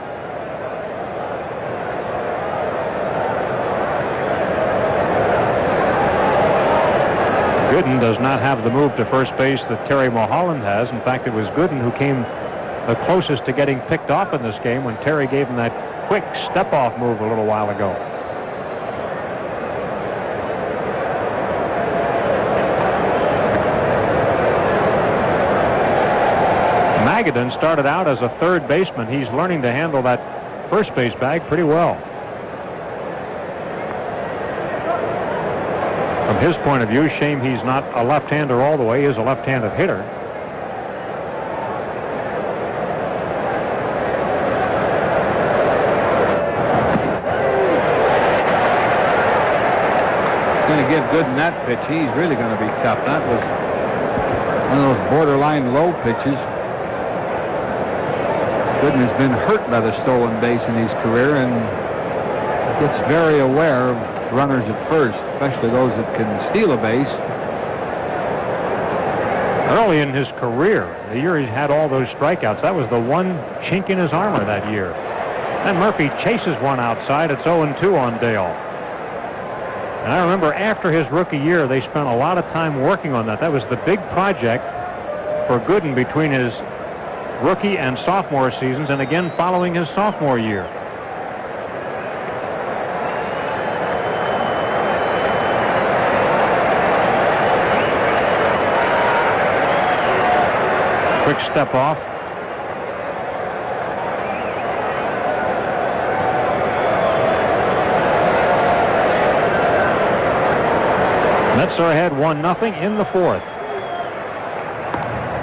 F: Gooden does not have the move to first base that Terry Mulholland has. In fact, it was Gooden who came the closest to getting picked off in this game when Terry gave him that quick step-off move a little while ago. Magadan started out as a third baseman. He's learning to handle that first base bag pretty well. From his point of view, shame he's not a left-hander all the way. He is a left-handed hitter.
B: Going to give Gooden that pitch. He's really going to be tough. That was one of those borderline low pitches. Gooden has been hurt by the stolen base in his career and gets very aware of runners at first, especially those that can steal a base.
F: Early in his career, the year he had all those strikeouts, that was the one chink in his armor that year. And Murphy chases one outside. It's 0-2 on Dale. And I remember after his rookie year, they spent a lot of time working on that. That was the big project for Gooden between his rookie and sophomore seasons, and again following his sophomore year. Quick step off. Mets are ahead 1-0 in the fourth.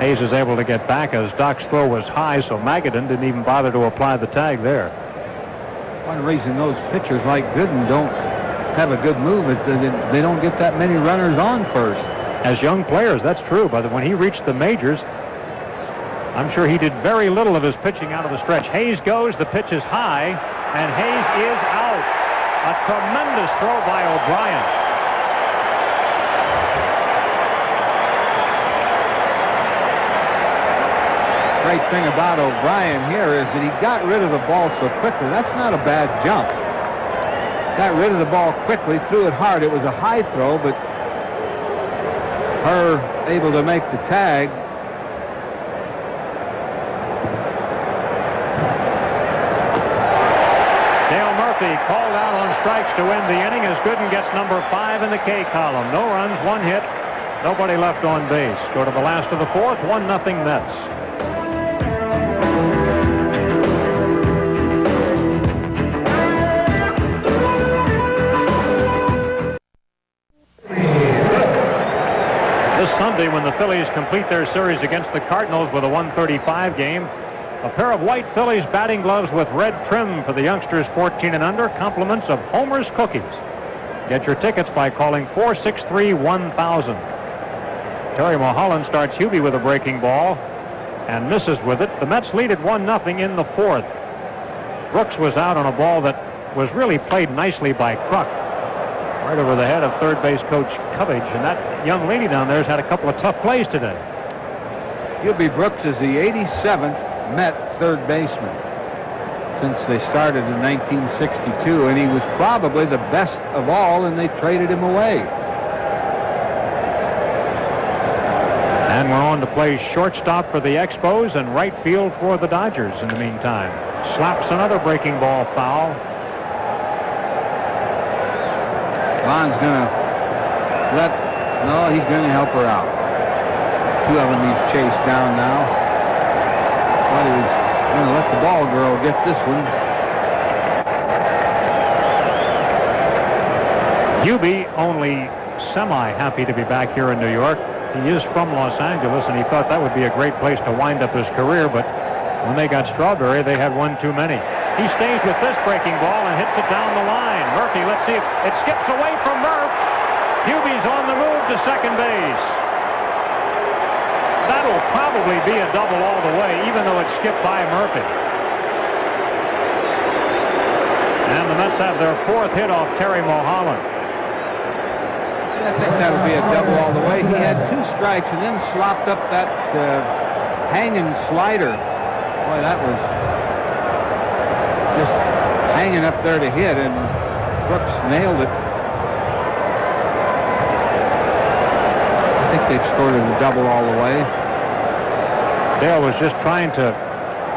F: Hayes is able to get back as Doc's throw was high, so Magadan didn't even bother to apply the tag there.
B: One reason those pitchers like Gooden don't have a good move is that they don't get that many runners on first.
F: As young players, that's true, but when he reached the majors, I'm sure he did very little of his pitching out of the stretch. Hayes goes, the pitch is high, and Hayes is out. A tremendous throw by O'Brien.
B: Great thing about O'Brien here is that he got rid of the ball so quickly. That's not a bad jump. Got rid of the ball quickly, threw it hard. It was a high throw, but able to make the tag.
F: Dale Murphy called out on strikes to end the inning as Gooden gets number 5 in the K column. No runs, 1 hit, nobody left on base. Go to the last of the fourth, 1-0 Mets. Sunday, when the Phillies complete their series against the Cardinals with a 135 game, a pair of white Phillies batting gloves with red trim for the youngsters 14 and under, compliments of Homer's Cookies. Get your tickets by calling 463-1000. Terry Mulholland starts Hubie with a breaking ball and misses with it. The Mets lead at 1-0 in the fourth. Brooks was out on a ball that was really played nicely by Kruk. right over the head of third base coach Covage. And that young lady down there has had a couple of tough plays today.
B: Hubie Brooks is the 87th Met third baseman since they started in 1962, and he was probably the best of all, and they traded him away.
F: And went on to play shortstop for the Expos and right field for the Dodgers in the meantime. Slaps another breaking ball foul.
B: Vaughn's going to he's going to help her out. Two of them he's chased down now. But he was going to let the ball girl get this one.
F: Hubie only semi-happy to be back here in New York. He is from Los Angeles, and he thought that would be a great place to wind up his career, but when they got Strawberry, they had one too many. He stays with this breaking ball and hits it down the line. Murphy, let's see if it skips away from Murph. Hubie's on the move to second base. That'll probably be a double all the way, even though it skipped by Murphy. And the Mets have their fourth hit off Terry Mulholland.
B: I think that'll be a double all the way. He had two strikes and then slopped up that hanging slider. Boy, that was just hanging up there to hit, and Brooks nailed it. I think they've scored it a double all the way.
F: Dale was just trying to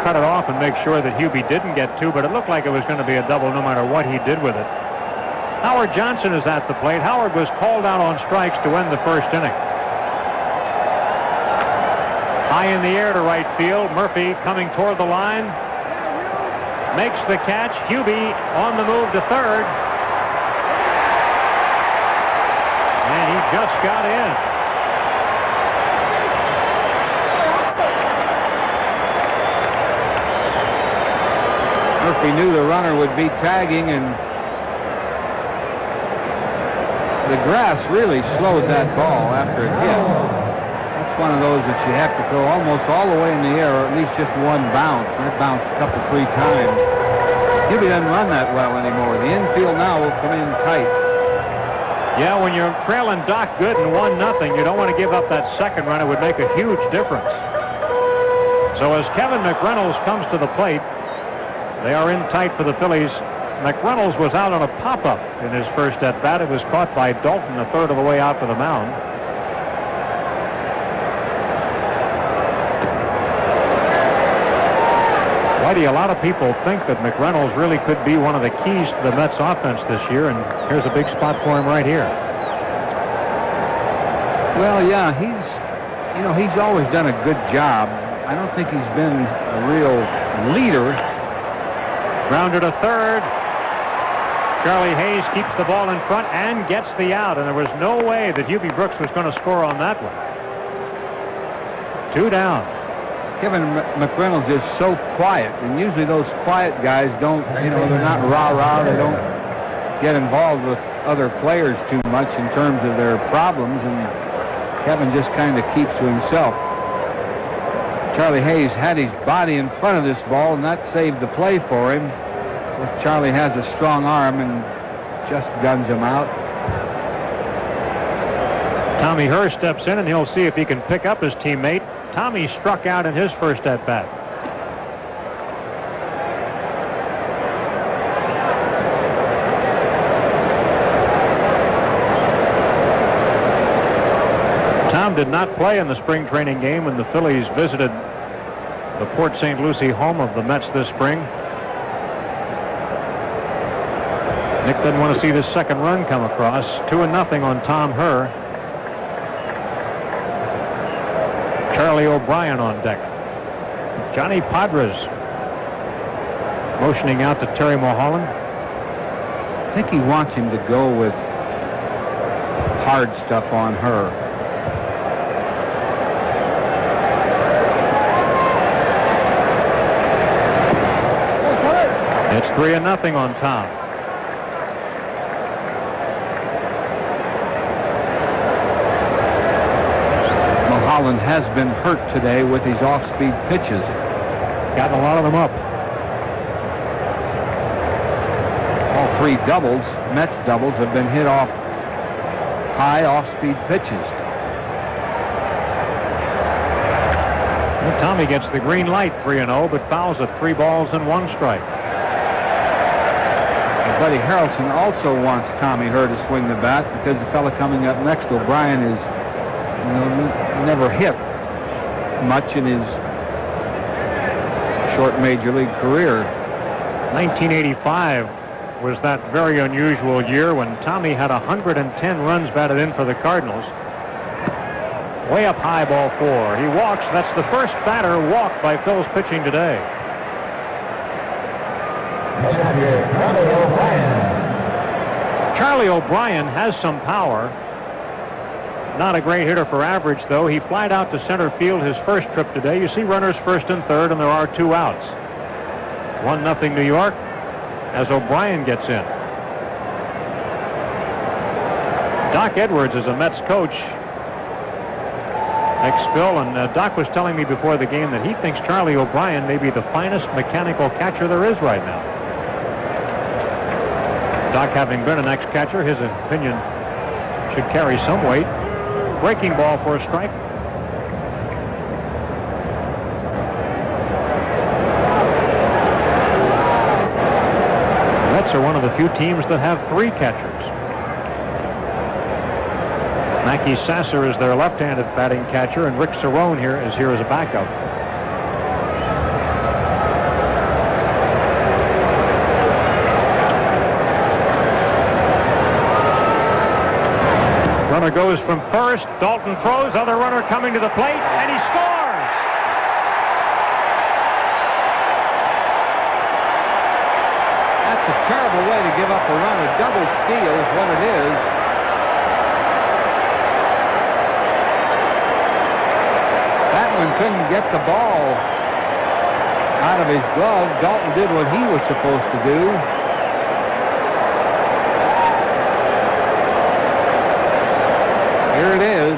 F: cut it off and make sure that Hubie didn't get two, but it looked like it was going to be a double no matter what he did with it. Howard Johnson is at the plate. Howard was called out on strikes to end the first inning. High in the air to right field. Murphy coming toward the line. Makes the catch. Hubie on the move to third. And he just got in.
B: Murphy knew the runner would be tagging, and the grass really slowed that ball after it hit. That's one of those that you have to throw almost all the way in the air, or at least just one bounce. And it bounced a couple, 3 times. Hubie doesn't run that well anymore. The infield now will come in tight.
F: Yeah, when you're trailing Doc Gooden 1-0, you don't want to give up that second run. It would make a huge difference. So as Kevin McReynolds comes to the plate, they are in tight for the Phillies. McReynolds was out on a pop-up in his first at-bat. It was caught by Dalton a third of the way out to the mound. Whitey, a lot of people think that McReynolds really could be one of the keys to the Mets offense this year, and here's a big spot for him right here.
B: Well, yeah, he's always done a good job. I don't think he's been a real leader.
F: Grounded to third. Charlie Hayes keeps the ball in front and gets the out, and there was no way that Hubie Brooks was going to score on that one. 2 down.
B: Kevin McReynolds is so quiet, and usually those quiet guys don't, they're not rah-rah. They don't get involved with other players too much in terms of their problems, and Kevin just kind of keeps to himself. Charlie Hayes had his body in front of this ball, and that saved the play for him. Charlie has a strong arm and just guns him out.
F: Tommy Herr steps in, and he'll see if he can pick up his teammate. Tommy struck out in his first at-bat. Tom did not play in the spring training game when the Phillies visited the Port St. Lucie home of the Mets this spring. Nick doesn't want to see this second run come across. 2-0 on Tom Herr. Charlie O'Brien on deck. Johnny Padres motioning out to Terry Mulholland.
B: I think he wants him to go with hard stuff on Herr.
F: It's 3-0 on Tom.
B: Mulholland has been hurt today with his off-speed pitches.
F: Gotten a lot of them up.
B: All 3 doubles, Mets doubles, have been hit off high off-speed pitches.
F: Well, Tommy gets the green light, 3-0, but fouls at 3 balls and 1 strike.
B: And Buddy Harrelson also wants Tommy Herr to swing the bat because the fellow coming up next, O'Brien, is never hit much in his short major league career.
F: 1985 was that very unusual year when Tommy had 110 runs batted in for the Cardinals. Way up high, ball 4. He walks. That's the first batter walked by Phil's pitching today. Charlie O'Brien has some power. Not a great hitter for average, though. He flied out to center field his first trip today. You see runners first and third, and there are 2 outs. 1-0 New York as O'Brien gets in. Doc Edwards is a Mets coach. Ex-Phil, and Doc was telling me before the game that he thinks Charlie O'Brien may be the finest mechanical catcher there is right now. Doc, having been an ex-catcher, his opinion should carry some weight. Breaking ball for a strike. The Mets are one of the few teams that have 3 catchers. Mackey Sasser is their left-handed batting catcher, and Rick Cerrone is here as a backup. Runner goes from first. Dalton throws. Other runner coming to the plate, and he scores!
B: That's a terrible way to give up a run. A double steal is what it is. Batman couldn't get the ball out of his glove. Dalton did what he was supposed to do. Here it is.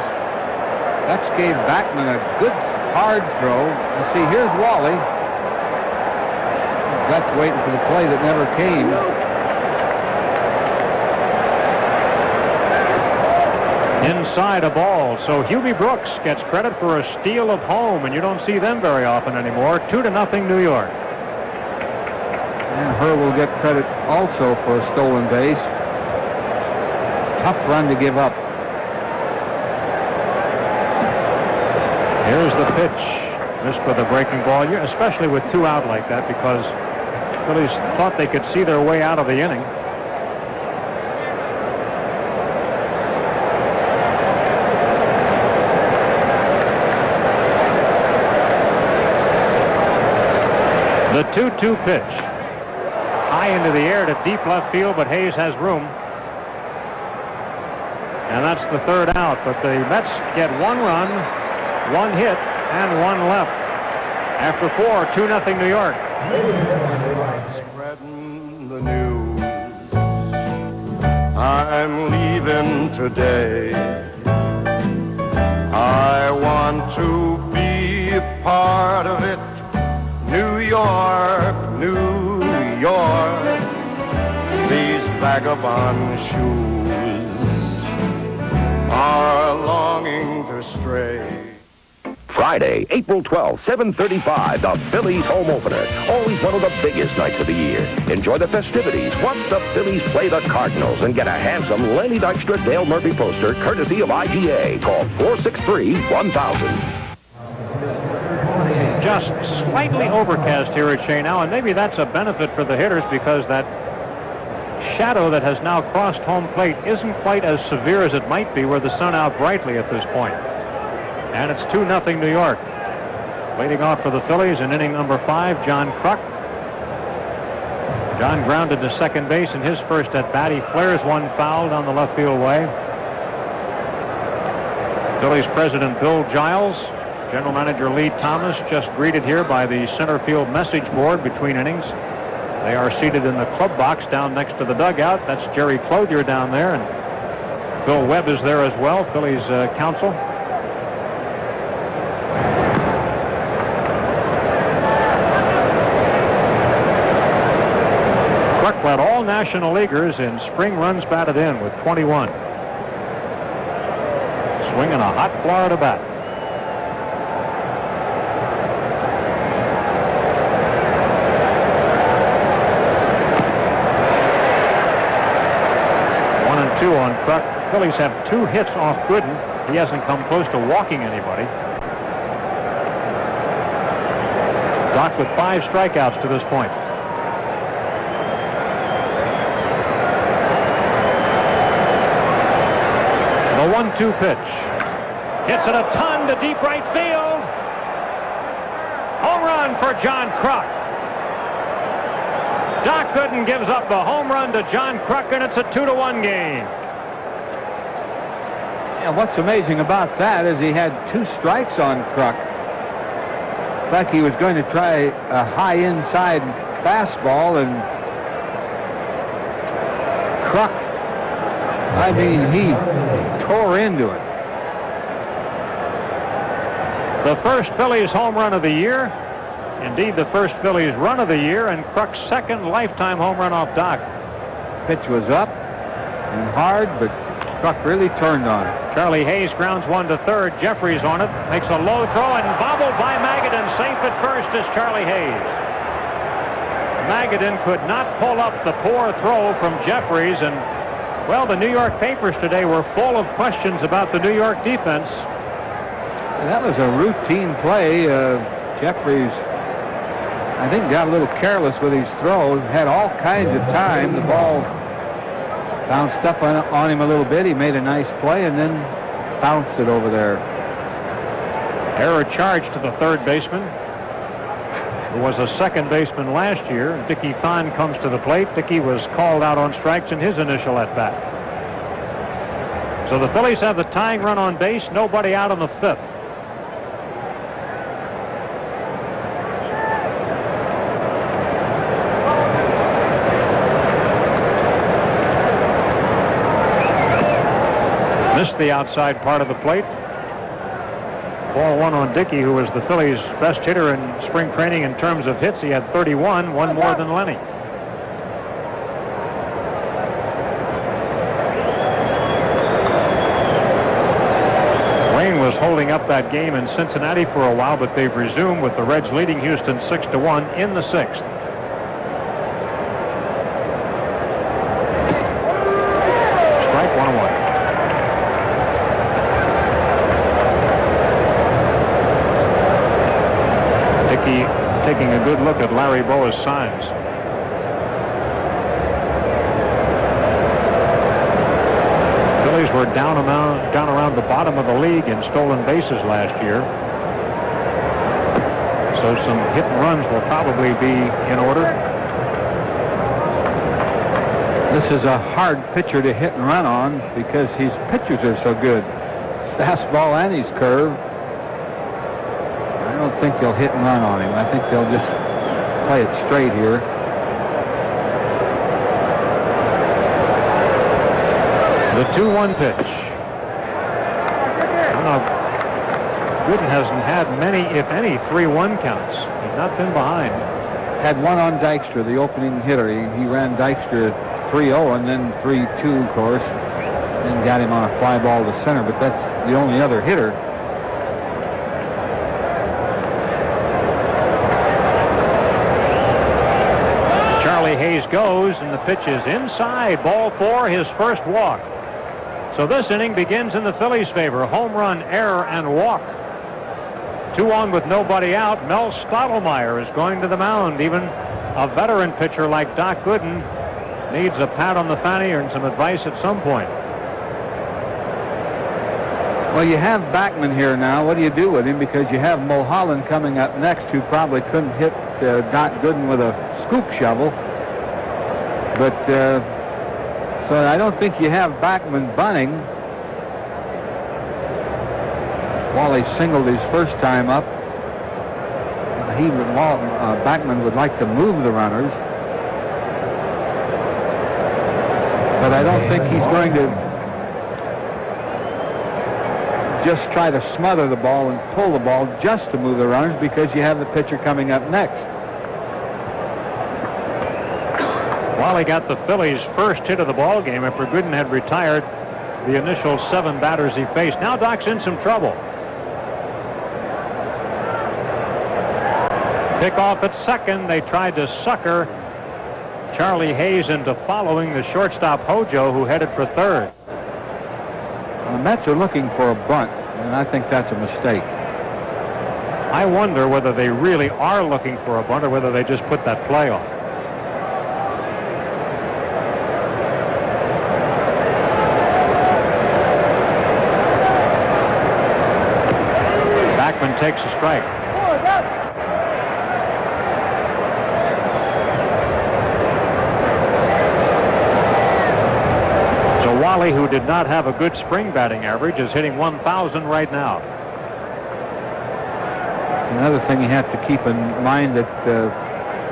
B: That gave Backman a good hard throw. And see, here's Wally. That's waiting for the play that never came.
F: Inside a ball. So Hubie Brooks gets credit for a steal of home, and you don't see them very often anymore. 2-0 New York.
B: And Herr will get credit also for a stolen base. Tough run to give up.
F: Here's the pitch. Missed with a breaking ball, especially with 2 out like that, because Phillies thought they could see their way out of the inning. The 2-2 pitch. High into the air to deep left field, but Hayes has room. And that's the 3rd out, but the Mets get 1 run, 1 hit, and 1 left. After 4, 2-0 New York.
L: Spreading the news. I'm leaving today. I want to be a part of it. New York, New York. These vagabond shoes are longing to stray.
I: Friday, April 12th, 7:35, the Phillies home opener. Always one of the biggest nights of the year. Enjoy the festivities. Watch the Phillies play the Cardinals and get a handsome Lenny Dykstra Dale Murphy poster courtesy of IGA. Call 463-1000.
F: Just slightly overcast here at Shea now, and maybe that's a benefit for the hitters because that shadow that has now crossed home plate isn't quite as severe as it might be were the sun out brightly at this point. And it's 2-0 New York. Leading off for the Phillies in inning number 5, John Kruk. John grounded to second base in his first at bat. He flares one foul down the left field way. Phillies president Bill Giles, general manager Lee Thomas, just greeted here by the center field message board between innings. They are seated in the club box down next to the dugout. That's Jerry Clothier down there, and Bill Webb is there as well, Phillies counsel. Kruk led all National Leaguers in spring runs batted in with 21. swinging a hot Florida bat. One and two on Kruk. Phillies have 2 hits off Gooden. He hasn't come close to walking anybody. Doc with 5 strikeouts to this point. The 1-2 pitch. Hits it a ton to deep right field. Home run for John Kruk. Doc Gooden gives up the home run to John Kruk, and it's a 2-1 game.
B: And what's amazing about that is he had 2 strikes on Kruk. Like he was going to try a high inside fastball, and Kruk, I mean, he tore into it.
F: The first Phillies home run of the year. Indeed, the first Phillies run of the year, and Kruk's second lifetime home run off Doc.
B: Pitch was up and hard, but Kruk really turned on it.
F: Charlie Hayes grounds one to third. Jefferies on it. Makes a low throw and bobbled by Magadan. Safe at first is Charlie Hayes. Magadan could not pull up the poor throw from Jefferies, and, well, the New York papers today were full of questions about the New York defense.
B: And that was a routine play. Jefferies, I think, got a little careless with his throw. Had all kinds of time. The ball bounced up on him a little bit. He made a nice play and then bounced it over there.
F: Error charge to the third baseman, who was a second baseman last year. Dickie Thon comes to the plate. Dickie was called out on strikes in his initial at-bat. So the Phillies have the tying run on base. Nobody out in the 5th. Missed the outside part of the plate. Ball 1 on Dickey, who was the Phillies' best hitter in spring training in terms of hits. He had 31, one more than Lenny. Rain was holding up that game in Cincinnati for a while, but they've resumed with the Reds leading Houston 6-1 in the 6th. Strike 1-1. Taking a good look at Larry Boa's signs. Phillies were down around the bottom of the league in stolen bases last year. So some hit and runs will probably be in order.
B: This is a hard pitcher to hit and run on because his pitchers are so good. Fastball and his curve. I don't think they'll hit and run on him. I think they'll just play it straight here.
F: The 2-1 pitch. Gooden hasn't had many, if any, 3-1 counts. He's not been behind.
B: Had one on Dykstra, the opening hitter. He ran Dykstra 3-0 and then 3-2, of course, and got him on a fly ball to center, but that's the only other hitter.
F: Hayes goes, and the pitch is inside. Ball 4, his first walk. So this inning begins in the Phillies' favor. Home run, error, and walk. 2 on with nobody out. Mel Stottlemyre is going to the mound. Even a veteran pitcher like Doc Gooden needs a pat on the fanny and some advice at some point.
B: Well, you have Backman here now. What do you do with him? Because you have Mulholland coming up next, who probably couldn't hit Doc Gooden with a scoop shovel. But, so I don't think you have Backman bunting. Wally singled his first time up. Backman would like to move the runners. But I don't think he's going to just try to smother the ball and pull the ball just to move the runners, because you have the pitcher coming up next.
F: Wally got the Phillies' first hit of the ball game after Gooden had retired the initial 7 batters he faced. Now Doc's in some trouble. Pick off at second. They tried to sucker Charlie Hayes into following the shortstop Hojo, who headed for third.
B: The Mets are looking for a bunt, and I think that's a mistake.
F: I wonder whether they really are looking for a bunt or whether they just put that play on. Backman takes a strike. So Wally, who did not have a good spring batting average, is hitting 1,000 right now.
B: Another thing you have to keep in mind that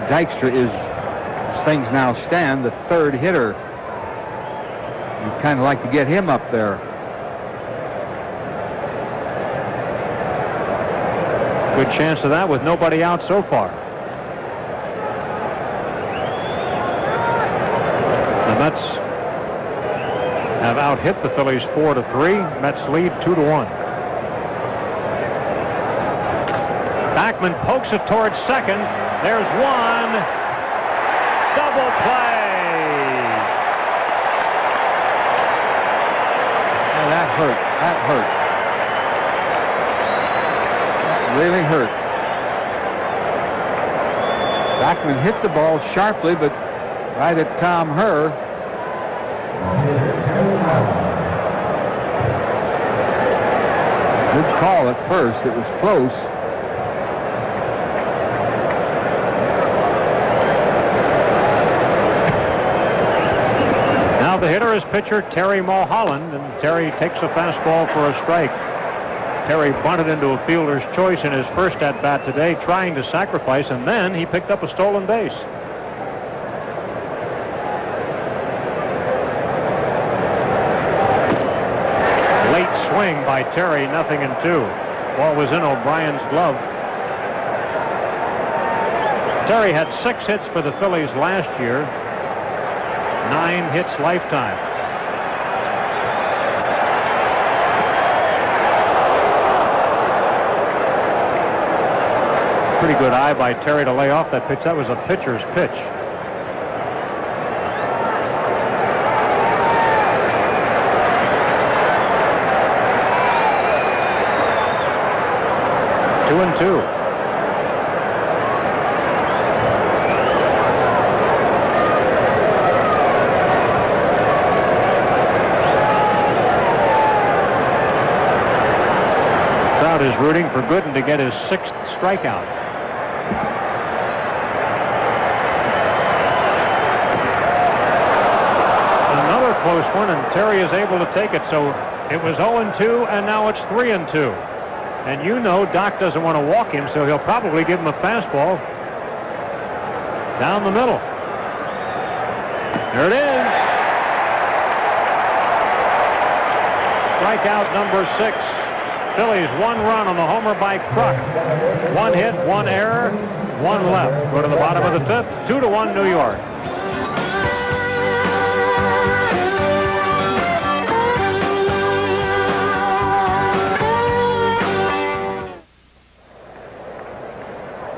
B: Dykstra is, as things now stand, the third hitter. You'd kind of like to get him up there.
F: Good chance of that with nobody out so far. The Mets have out-hit the Phillies 4-3. Mets lead 2-1. Backman pokes it towards second. There's one. Double play.
B: Oh, that hurt. That hurt. That really hurt. Backman hit the ball sharply, but right at Tom Herr. Good call at first. It was close.
F: The hitter is pitcher Terry Mulholland, and Terry takes a fastball for a strike. Terry bunted into a fielder's choice in his first at-bat today, trying to sacrifice, and then he picked up a stolen base. Late swing by Terry, 0-2. Ball was in O'Brien's glove. Terry had 6 hits for the Phillies last year. 9 hits lifetime. Pretty good eye by Terry to lay off that pitch. That was a pitcher's pitch. Two and two. Is rooting for Gooden to get his 6th strikeout. Another close one, and Terry is able to take it. So it was 0-2, and now it's 3-2. And you know Doc doesn't want to walk him, so he'll probably give him a fastball down the middle. There it is. Strikeout number 6. Phillies 1 run on the homer by Kruk. 1 hit, 1 error, 1 left. Go to the bottom of the 5th, 2-1 New York.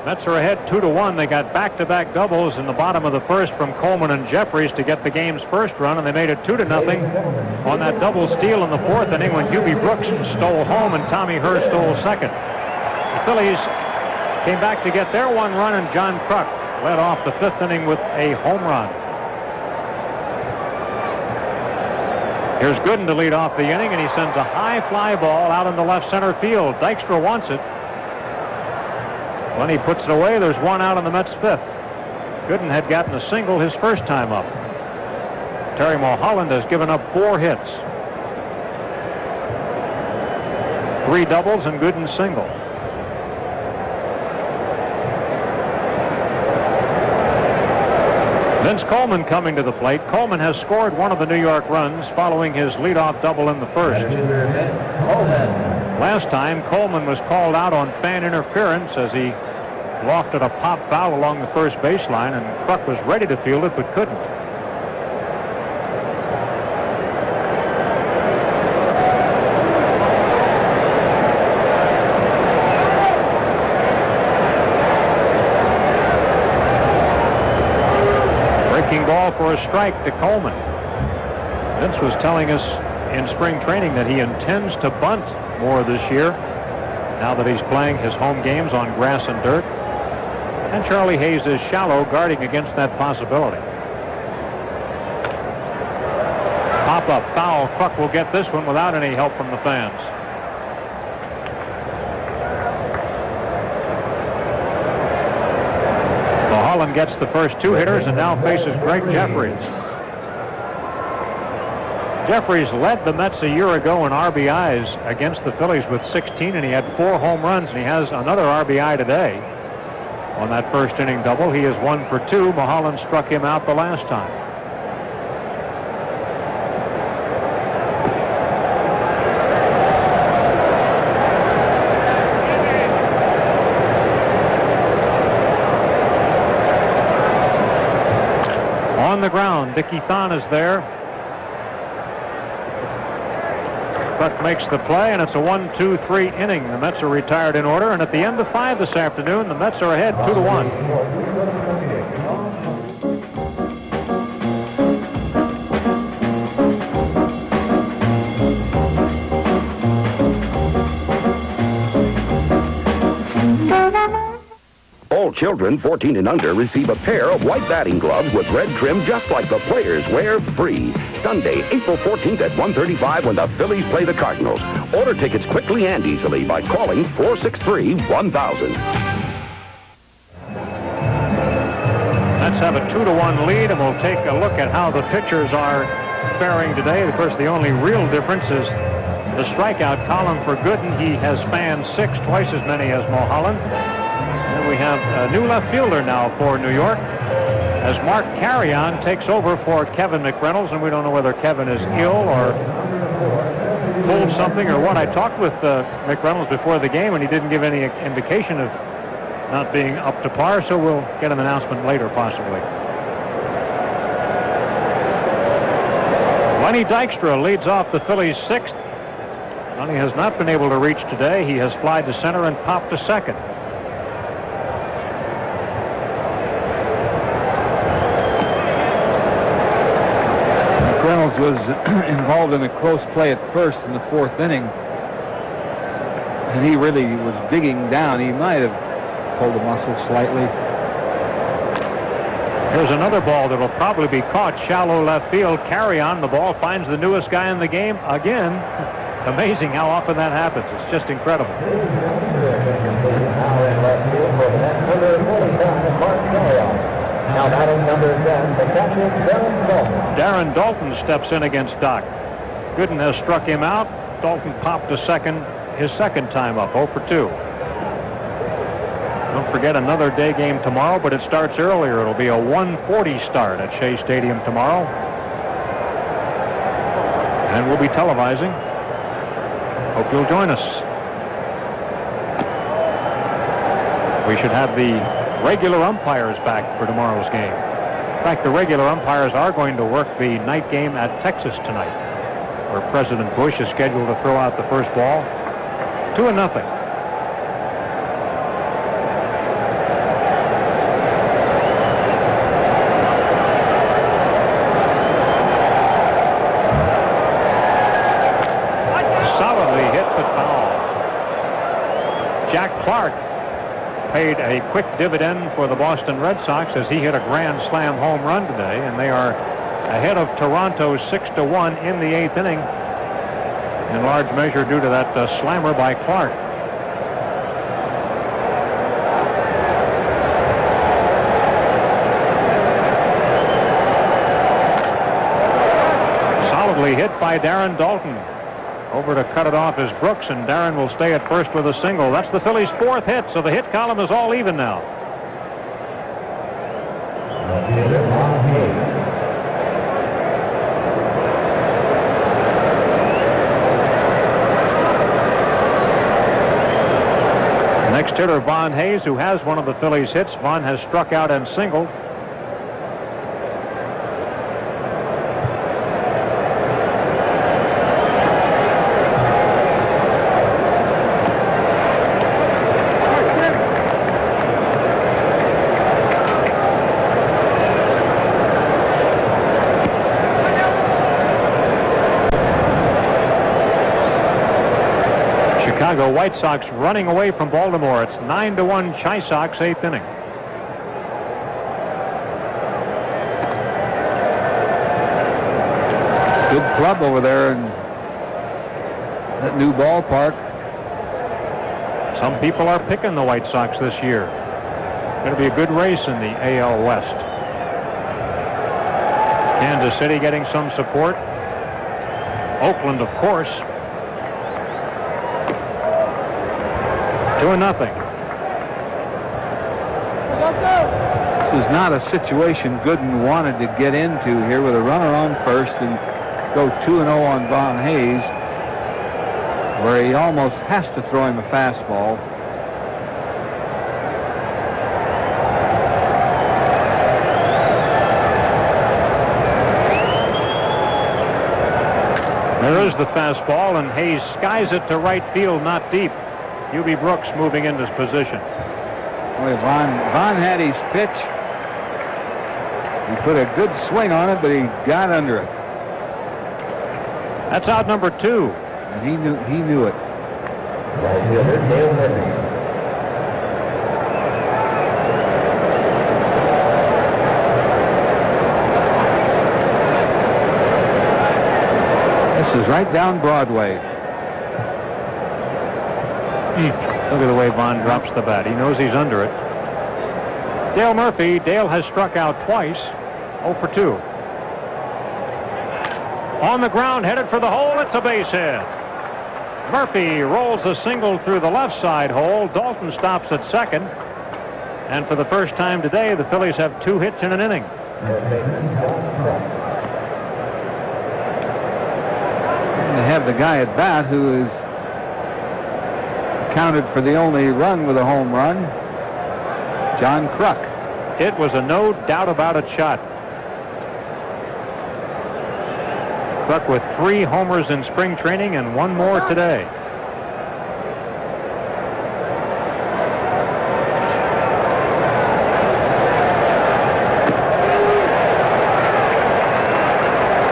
F: Mets are ahead 2-1. They got back-to-back doubles in the bottom of the 1st from Coleman and Jefferies to get the game's 1st run, and they made it 2-0 on that double steal in the 4th inning when Hubie Brooks stole home and Tommy Herr stole 2nd. The Phillies came back to get their 1 run, and John Kruk led off the 5th inning with a home run. Here's Gooden to lead off the inning, and he sends a high fly ball out into left center field. Dykstra wants it. When he puts it away, there's 1 out on the Mets' 5th. Gooden had gotten a single his first time up. Terry Mulholland has given up 4 hits. 3 doubles and Gooden's single. Vince Coleman coming to the plate. Coleman has scored 1 of the New York runs following his leadoff double in the 1st. Last time, Coleman was called out on fan interference as he lofted a pop foul along the first baseline, and Kruk was ready to field it but couldn't. ball for a strike to Coleman. Vince was telling us in spring training that he intends to bunt more this year, now that he's playing his home games on grass and dirt. And Charlie Hayes is shallow, guarding against that possibility. Pop-up foul. Kruk will get this one without any help from the fans. Mulholland gets the first two hitters and now faces Gregg Jefferies. Jefferies led the Mets a year ago in RBIs against the Phillies with 16, and he had 4 home runs, and he has another RBI today on that first inning double. He is 1 for 2. Mulholland struck him out the last time. On the ground, Dickie Thon is there. Kruk makes the play, and it's a 1-2-3 inning. The Mets are retired in order, and at the end of 5 this afternoon, the Mets are ahead 2-1.
I: All children 14 and under receive a pair of white batting gloves with red trim just like the players wear, free. Sunday, April 14th at 1:35 when the Phillies play the Cardinals. Order tickets quickly and easily by calling 463-1000.
F: Mets have a 2-1 lead, and we'll take a look at how the pitchers are faring today. Of course, the only real difference is the strikeout column for Gooden. He has fanned 6, twice as many as Mulholland. And we have a new left fielder now for New York, as Mark Carrion takes over for Kevin McReynolds, and we don't know whether Kevin is ill or pulled something or what. I talked with McReynolds before the game, and he didn't give any indication of not being up to par, so we'll get an announcement later, possibly. Lenny Dykstra leads off the Phillies' 6th. Lenny has not been able to reach today. He has flied to center and popped to second.
B: Reynolds was involved in a close play at first in the 4th inning, and he really was digging down. He might have pulled the muscle slightly.
F: Here's another ball that will probably be caught shallow left field. Carrion, the ball finds the newest guy in the game again. Amazing how often that happens. It's just incredible.
K: Now batting number 10, the catcher, Darren Dalton.
F: Darren Dalton steps in against Doc. Gooden has struck him out. Dalton popped to second, his second time up, 0 for 2. Don't forget, another day game tomorrow, but it starts earlier. It'll be a 1:40 start at Shea Stadium tomorrow. And we'll be televising. Hope you'll join us. We should have the regular umpires back for tomorrow's game. In fact, the regular umpires are going to work the night game at Texas tonight, where President Bush is scheduled to throw out the first ball. 2-0. Solidly hit, but foul. Jack Clark paid a quick dividend for the Boston Red Sox as he hit a grand slam home run today, and they are ahead of Toronto 6-1 in the 8th inning, in large measure due to that slammer by Clark. Solidly hit by Darren Dalton. Over to cut it off is Brooks, and Darren will stay at first with a single. That's the Phillies' 4th hit, so the hit column is all even now. Next hitter, Von Hayes, who has one of the Phillies' hits. Von has struck out and singled. Chicago White Sox running away from Baltimore. It's 9-1 Chi Sox, 8th inning.
B: Good club over there in that new ballpark.
F: Some people are picking the White Sox this year. Going to be a good race in the AL West. Kansas City getting some support. Oakland, of course. 2-0.
B: This is not a situation Gooden wanted to get into here with a runner on first and go 2-0 on Von Hayes, where he almost has to throw him a fastball.
F: There is the fastball, and Hayes skies it to right field, not deep. Hubie Brooks moving into his position.
B: Boy, Von had his pitch. He put a good swing on it, but he got under it.
F: That's out number 2.
B: And he knew it.
K: Right fielder Dale Murphy.
B: This is right down Broadway.
F: Look at the way Vaughn drops the bat. He knows he's under it. Dale Murphy. Dale has struck out twice. 0 for 2. On the ground, headed for the hole. It's a base hit. Murphy rolls a single through the left side hole. Dalton stops at second. And for the first time today, the Phillies have 2 hits in an inning.
B: And they have the guy at bat who is counted for the only run with a home run, John Kruk.
F: It was a no doubt about it shot. Kruk with 3 homers in spring training and 1 more today.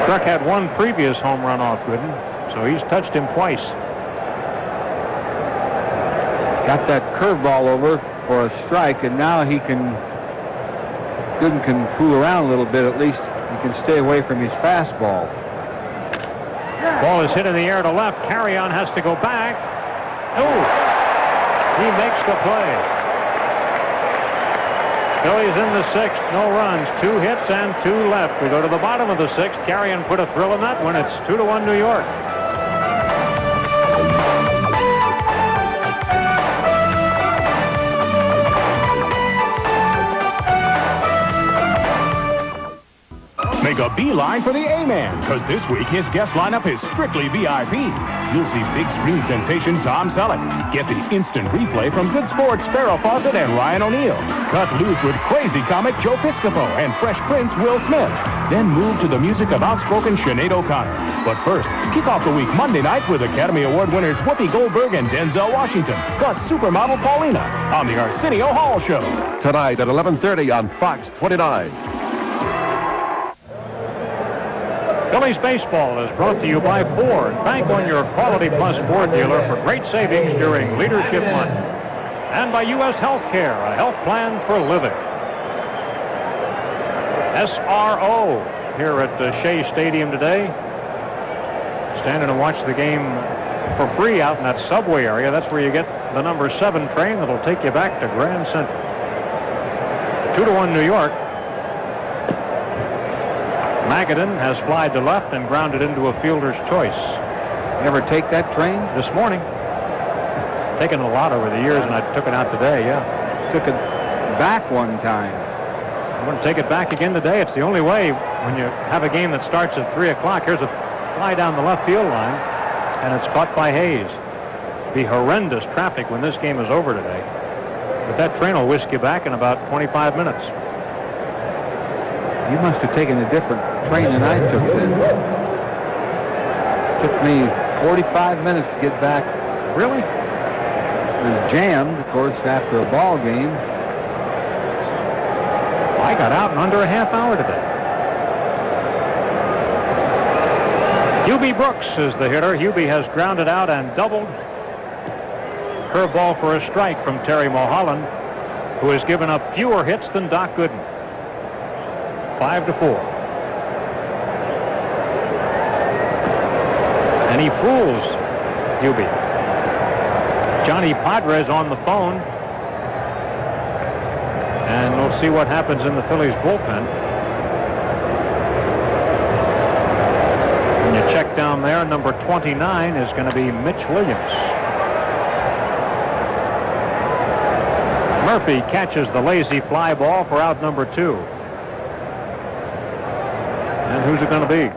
F: Kruk had 1 previous home run off Gooden, so he's touched him twice.
B: Got that curveball over for a strike, and now Gooden can fool around a little bit. At least he can stay away from his fastball.
F: Ball is hit in the air to left. Carrion has to go back. Oh, he makes the play. Phillies in the 6th, no runs, 2 hits and 2 left. We go to the bottom of the 6th. Carrion put a thrill in that one. It's 2-1 New York.
M: Make a beeline for the A-Man, because this week his guest lineup is strictly VIP. You'll see big screen sensation Tom Selleck. Get the instant replay from Good Sports Farrah Fawcett and Ryan O'Neal. Cut loose with crazy comic Joe Piscopo and Fresh Prince Will Smith. Then move to the music of outspoken Sinead O'Connor. But first, kick off the week Monday night with Academy Award winners Whoopi Goldberg and Denzel Washington, plus supermodel Paulina on the Arsenio Hall Show.
J: Tonight at 11:30 on Fox 29.
F: Phillies baseball is brought to you by Ford. Bank on your Quality Plus Ford dealer for great savings during Leadership Month. And by U.S. Healthcare, a health plan for living. SRO here at Shea Stadium today. Stand in and watch the game for free out in that subway area. That's where you get the number 7 train that'll take you back to Grand Central. 2-1 New York. Magadan has flied to left and grounded into a fielder's choice.
B: You ever take that train?
F: This morning. Taken a lot over the years, and I took it out today, yeah.
B: Took it back one time.
F: I'm going to take it back again today. It's the only way when you have a game that starts at 3 o'clock. Here's a fly down the left field line, and it's caught by Hayes. Be horrendous traffic when this game is over today. But that train will whisk you back in about 25 minutes.
B: You must have taken a different train than I took then. Took me 45 minutes to get back.
F: Really?
B: It was jammed, of course, after a ball game.
F: I got out in under a half hour today. Hubie Brooks is the hitter. Hubie has grounded out and doubled. curveball for a strike from Terry Mulholland, who has given up fewer hits than Doc Gooden. 5-4. And he fools Hubie. Johnny Padres on the phone. And we'll see what happens in the Phillies bullpen. When you check down there, number 29 is going to be Mitch Williams. Murphy catches the lazy fly ball for out number 2. And who's it going to be?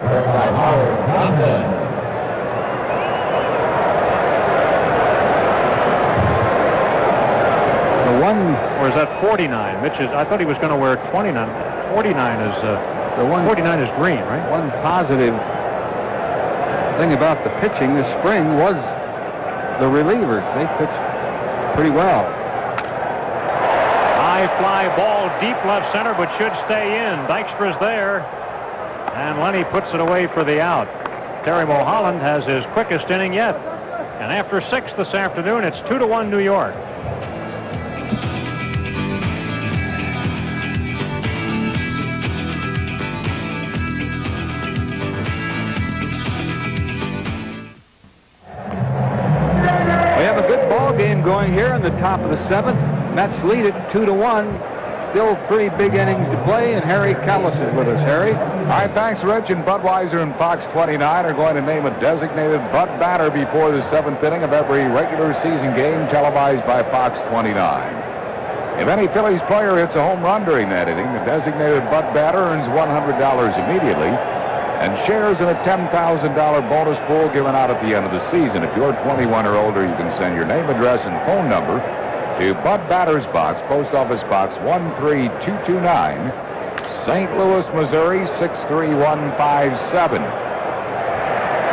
F: Or is that 49? Mitch is. I thought he was going to wear 29. 49 is the one. 49 is green, right?
B: One positive thing about the pitching this spring was the relievers. They pitched pretty well.
F: High fly ball, deep left center, but should stay in. Dykstra's there, and Lenny puts it away for the out. Terry Mulholland has his quickest inning yet, and after 6 this afternoon, it's 2-1 New York.
B: Game going here in the top of the 7th. Mets lead it 2-1. Still 3 big innings to play, and Harry Callis is with us. Harry?
A: All right, thanks, Rich. And Budweiser and Fox 29 are going to name a designated Bud batter before the 7th inning of every regular season game televised by Fox 29. If any Phillies player hits a home run during that inning, the designated Bud batter earns $100 immediately and shares in a $10,000 bonus pool given out at the end of the season. If you're 21 or older, you can send your name, address, and phone number to Bud Batter's Box, Post Office Box 13229, St. Louis, Missouri 63157.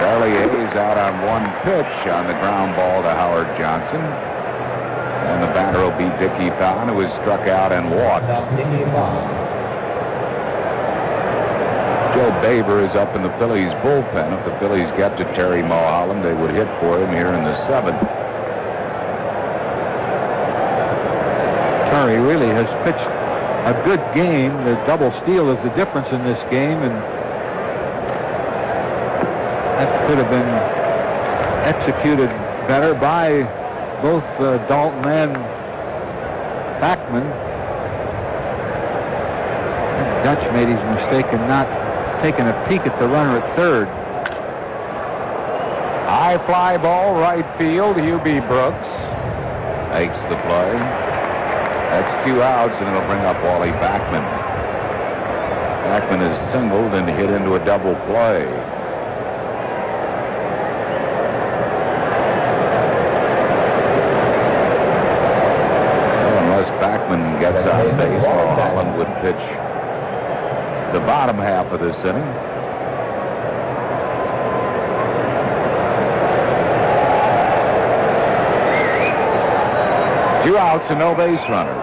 A: Charlie Hayes out on 1 pitch on the ground ball to Howard Johnson. And the batter will be Dickie Thon, who was struck out and walked. Joe Baber is up in the Phillies bullpen. If the Phillies get to Terry Mulholland, they would hit for him here in the 7th.
B: Terry really has pitched a good game. The double steal is the difference in this game, and that could have been executed better by both Dalton and Backman. Dutch made his mistake in not taking a peek at the runner at third.
A: High fly ball, right field. Hubie Brooks makes the play. That's 2 outs, and it'll bring up Wally Backman. Backman is singled and hit into a double play. So unless Backman gets on base, Mulholland would pitch the bottom half of this inning. Two outs and no base runners.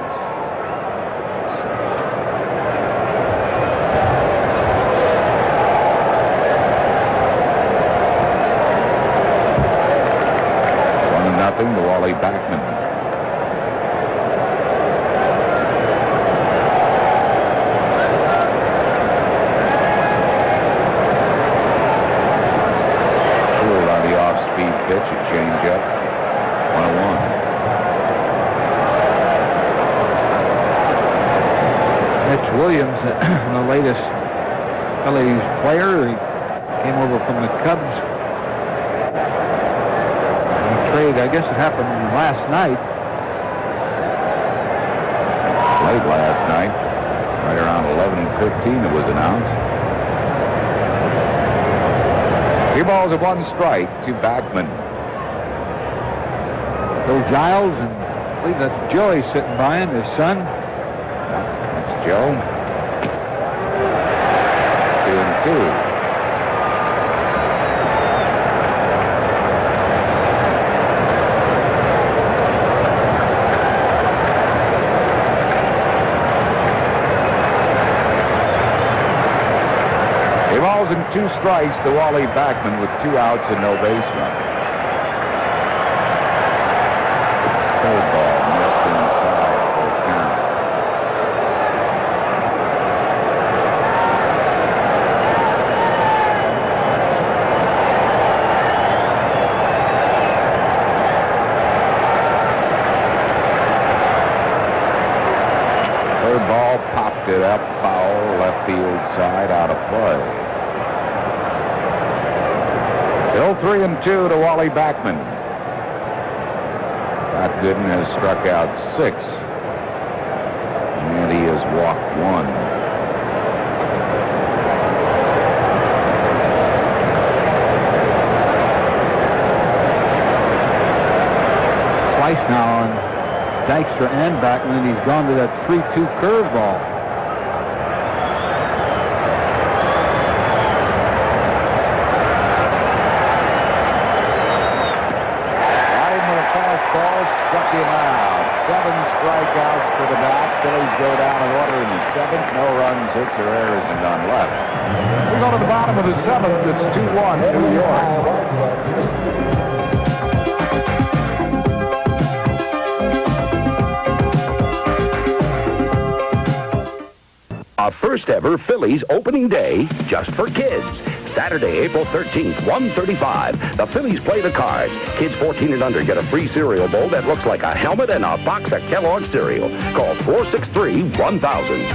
A: Nothing to Wally Backman. Pulled on the off-speed pitch, a change-up, 1-1.
B: Mitch Williams, the latest Phillies player. He came over from the Cubs. Trade, I guess it happened last night.
A: Late last night, right around 11:15 it was announced. 3 balls and 1 strike to Backman.
B: Bill Giles, and I believe that's Joey sitting by him, his son.
A: That's Joe. 2-2. And 2 strikes to Wally Backman with 2 outs and no base runners. Lifted up, foul, left field side, out of play. Still 3-2 to Wally Backman. Doc Gooden has struck out 6. And he has walked 1.
B: Twice now on Dykstra and Backman, he's gone to that 3-2 curveball.
A: Got him with a fastball, struck him out. 7 strikeouts for the Doc. Phillies go down in order in the 7th. No runs, hits, or errors, and none left. We go to the bottom of the 7th. It's 2-1 New York.
I: Our first ever Phillies opening day just for kids. Saturday, April 13th, 1:35. The Phillies play the Cards. Kids 14 and under get a free cereal bowl that looks like a helmet and a box of Kellogg's cereal. Call 463-1000.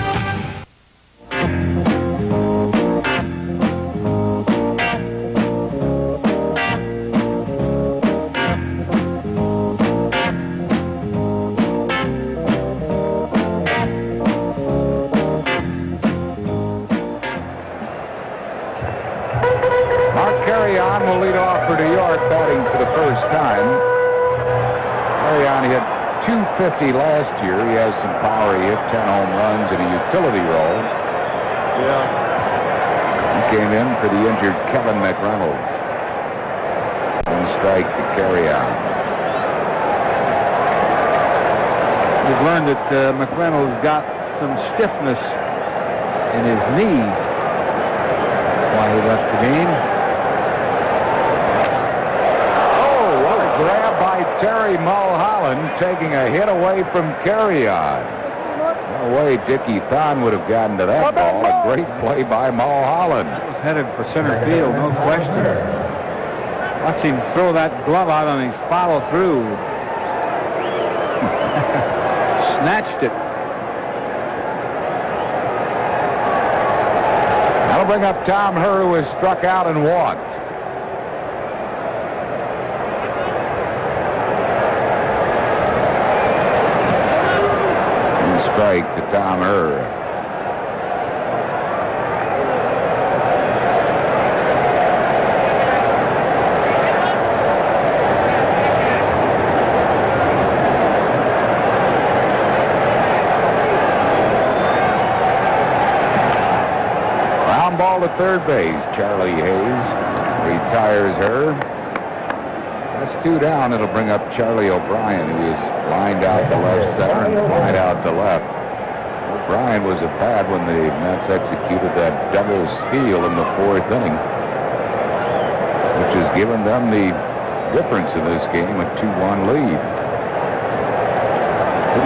A: Will lead off for New York, batting for the first time. He had 250 last year. He has some power. He hit 10 home runs in a utility role.
E: Yeah.
A: He came in for the injured Kevin McReynolds. 1 strike to Carry-On.
B: We've learned that McReynolds got some stiffness in his knee while he left the game.
A: Grab by Terry Mulholland, taking a hit away from Carry-On. No way Dickie Thon would have gotten to that ball. A great play by Mulholland.
B: That was headed for center field, no question. Watch him throw that glove out on his follow-through. Snatched it.
A: That'll bring up Tom Herr, who has struck out and walked. Strike to Tom Herr. Ground ball to third base. Charlie Hayes retires Herr. That's 2 down. It'll bring up Charlie O'Brien, who is lined out to left center and lined out to left. O'Brien was at bat when the Mets executed that double steal in the 4th inning, which has given them the difference in this game, a 2-1 lead.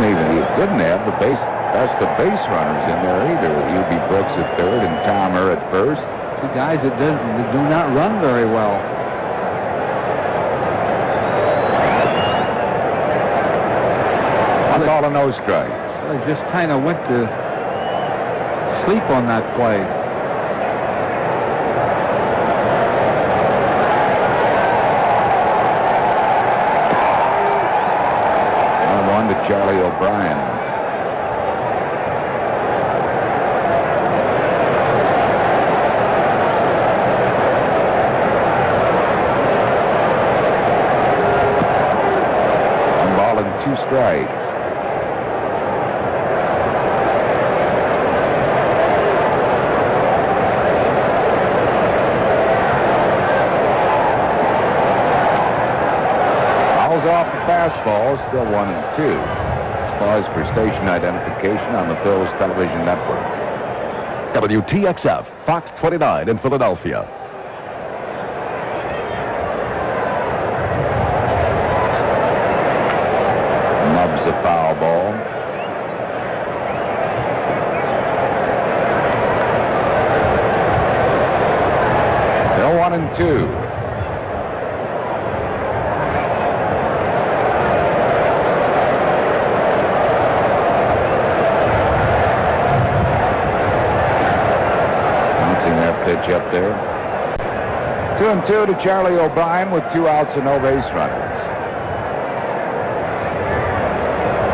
A: He didn't have the best of base runners in there either. Hubie Brooks at third and Tom Herr at first.
B: 2 guys that do not run very well.
A: Call a no strikes.
B: I just kind of went to sleep on that play.
A: 1-1 to Charlie O'Brien. One ball and 2 strikes. Off the fastball, still 1-2. Let's pause for station identification on the Phil's television network.
J: WTXF, Fox 29 in Philadelphia.
A: Mubs a foul ball. Still 1-2. there. 2-2 to Charlie O'Brien with 2 outs and no base runners.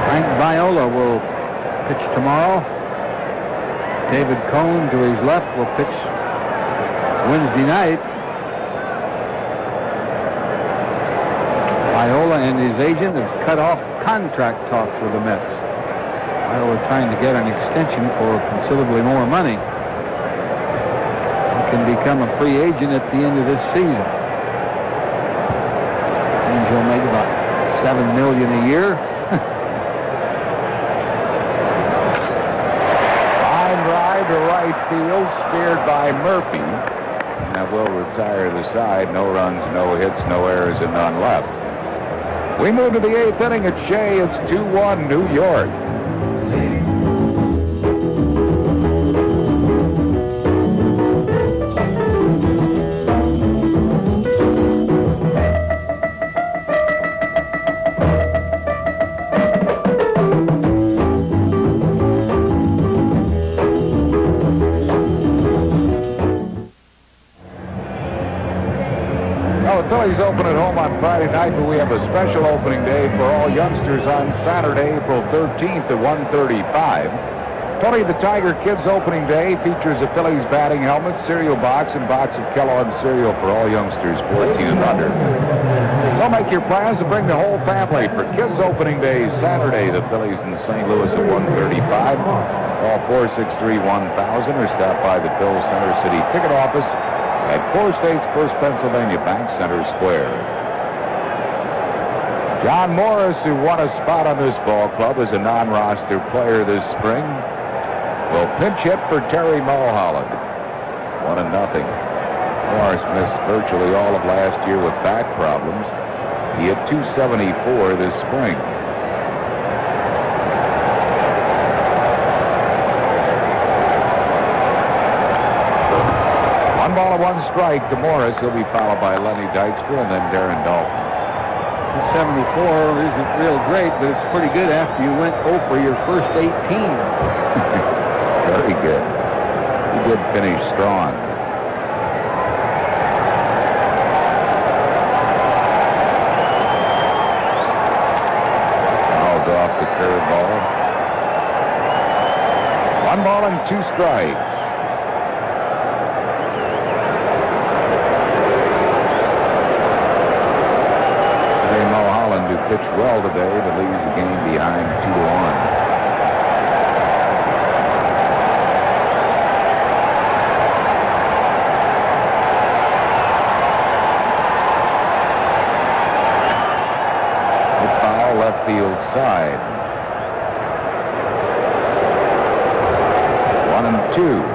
B: Frank Viola will pitch tomorrow. David Cohn to his left will pitch Wednesday night. Viola and his agent have cut off contract talks with the Mets. Viola trying to get an extension for considerably more money. He can become a free agent at the end of this season. And he'll make about $7 million a year.
A: To right field, speared by Murphy. And that will retire the side. No runs, no hits, no errors, and none left. We move to the 8th inning at Shea. It's 2-1 New York. Phillies open at home on Friday night, but we have a special opening day for all youngsters on Saturday, April 13th at 1:35. Tony the Tiger Kids opening day features a Phillies batting helmet, cereal box, and box of Kellogg's cereal for all youngsters 14 and under. So make your plans to bring the whole family for Kids opening day Saturday. The Phillies in St. Louis at 1:35. Call 463-1000 or stop by the Phil Center City ticket office at 4 States First Pennsylvania Bank Center Square. John Morris, who won a spot on this ball club as a non-roster player this spring, will pinch hit for Terry Mulholland. 1-0. Morris missed virtually all of last year with back problems. He hit .274 this spring. Ball of 1 strike to Morris. He'll be followed by Lenny Dykstra and then Darren Dalton.
B: 74 isn't real great, but it's pretty good after you went 0 for your first 18.
A: Very good. He did finish strong. Fouls off the curveball. 1 ball and 2 strikes. Pitched well today, but leaves the game behind 2-1. The foul left field side. 1-2.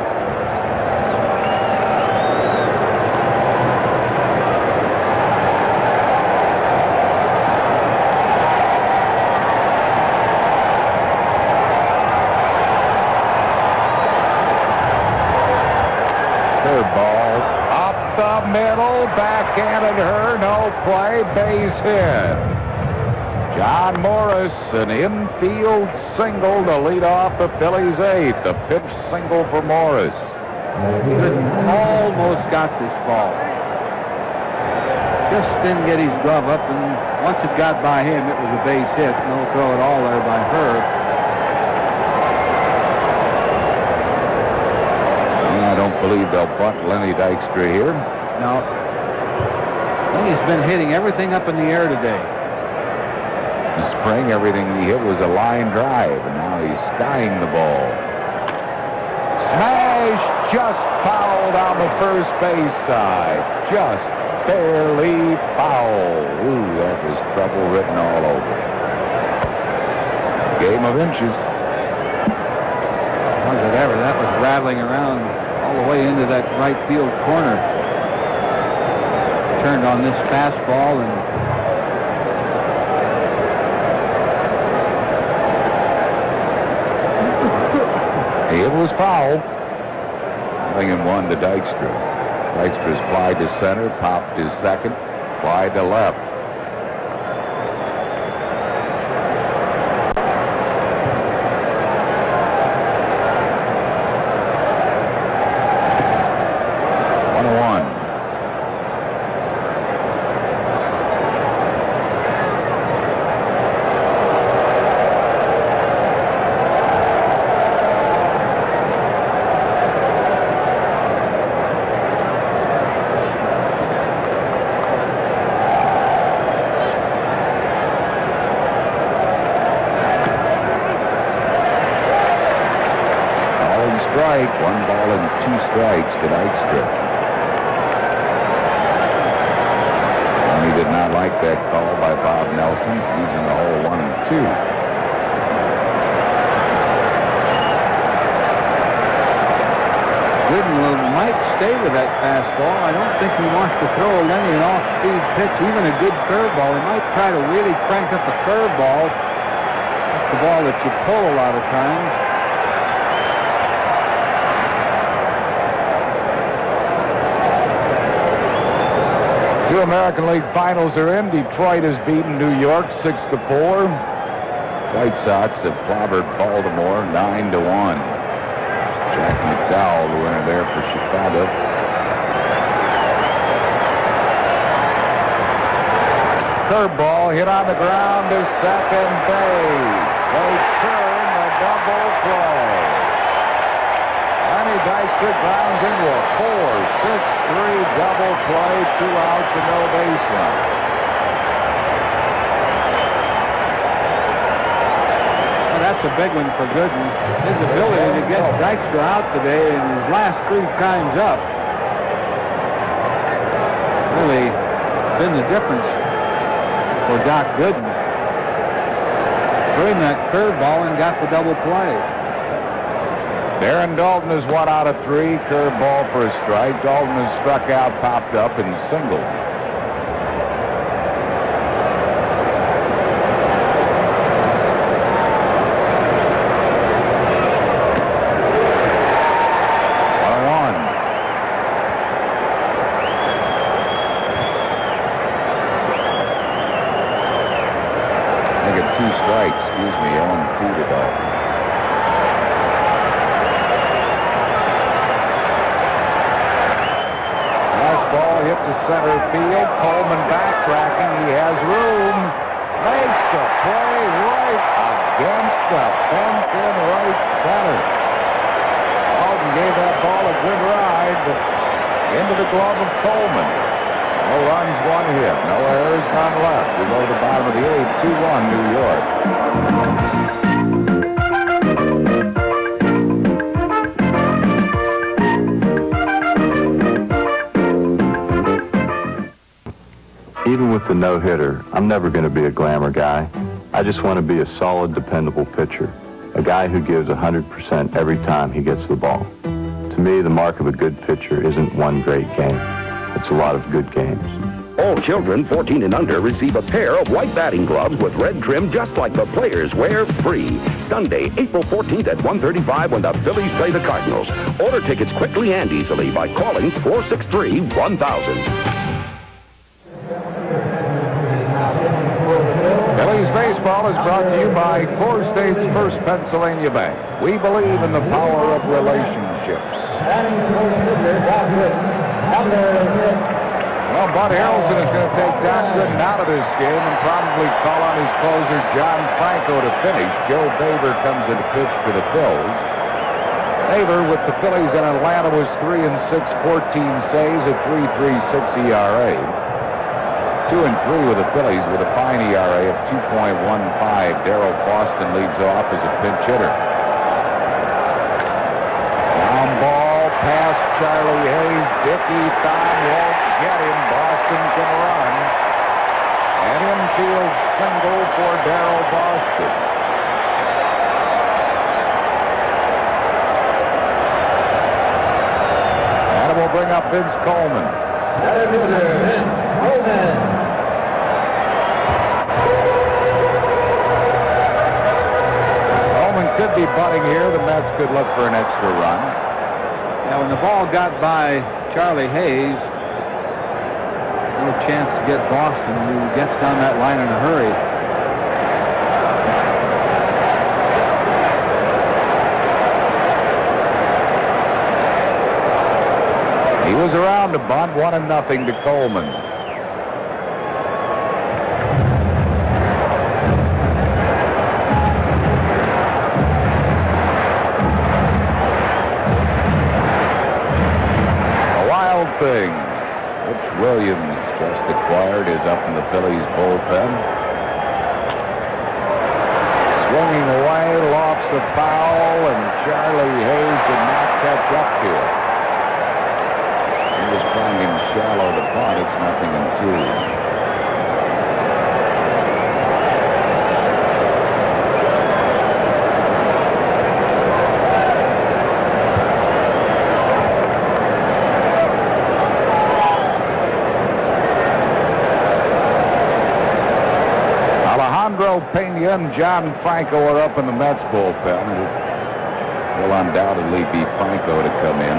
A: Middle, backhanded her, no play, base hit. John Morris, an infield single to lead off the Phillies' 8th. A pitch single for Morris.
B: Almost got this ball. Just didn't get his glove up, and once it got by him, it was a base hit. No throw at all there by Herb.
A: I don't believe they'll bunt Lenny Dykstra here.
B: No. He's been hitting everything up in the air today.
A: In spring, everything he hit was a line drive, and now he's skying the ball. Smash! Just fouled on the first base side. Just barely foul. Ooh, that was trouble written all over. Game of inches.
B: Was it ever? That was rattling around all the way into that right field corner. Turned on this fastball and
A: it was foul. 0-1 to Dykstra. Dykstra's fly to center, popped his second, fly to left. strike. 1 ball and 2 strikes to Dykstra. He did not like that call by Bob Nelson. He's in the hole 1-2.
B: Gooden might stay with that fastball. I don't think he wants to throw Lenny an off-speed pitch, even a good curveball. He might try to really crank up a curveball. That's the ball that you pull a lot of times.
A: Two American League Finals are in. Detroit has beaten New York 6-4. White Sox have clobbered Baltimore 9-1. Jack McDowell, the winner there for Chicago. Curveball hit on the ground to second base. They turn a double play. Lenny Dykstra grounds into a 4-6-3 double play, 2 outs and no base runner.
B: That's a big one for Gooden. His ability to get Dykstra out today in his last 3 times up really been the difference for Doc Gooden. Threw him that curveball and got the double play.
A: Darren Dalton is 1 out of 3. Curveball for a strike. Dalton has struck out, popped up, and singled. Excuse me, 0-2 to Dalton. Fastball hit to center field. Coleman backtracking. He has room. Makes the play right against the fence in right center. Dalton gave that ball a good ride, but into the glove of Coleman. No runs, 1 hit. No errors, none left. We go to the bottom of the 8th, 2-1 New York.
H: Even with the no-hitter, I'm never going to be a glamour guy. I just want to be a solid, dependable pitcher. A guy who gives 100% every time he gets the ball. To me, the mark of a good pitcher isn't one great game. It's a lot of good games.
I: All children 14 and under receive a pair of white batting gloves with red trim just like the players wear, free. Sunday, April 14th at 1:35 when the Phillies play the Cardinals. Order tickets quickly and easily by calling 463-1000.
A: Phillies baseball is brought to you by Core State's First Pennsylvania Bank. We believe in the power of relationships. Well, Bud Harrelson is going to take Doc Gooden out of this game and probably call on his closer, John Franco, to finish. Joe Baber comes in to pitch for the Phils. Baber with the Phillies in Atlanta was 3-6, 14 saves, a 3.36 ERA. 2-3 with the Phillies with a fine ERA of 2.15. Darrell Boston leads off as a pinch hitter. Ground ball past Charlie Hayes. Dickie Thon won't get him. Boston can run. An infield single for Darrell Boston. And it will bring up Vince Coleman.
K: Vince Coleman.
A: Could be butting here. The Mets could look for an extra run.
B: Yeah, when the ball got by Charlie Hayes, no chance to get Boston, who gets down that line in a hurry.
A: He was around to bunt, 1-0 to Coleman. Thing. Mitch Williams, just acquired, is up in the Phillies bullpen. Swinging away, lofts a foul, and Charlie Hayes did not catch up to it. He was trying shallow to punt. It's 0-2. Phenia and John Franco are up in the Mets bullpen. Will undoubtedly be Franco to come in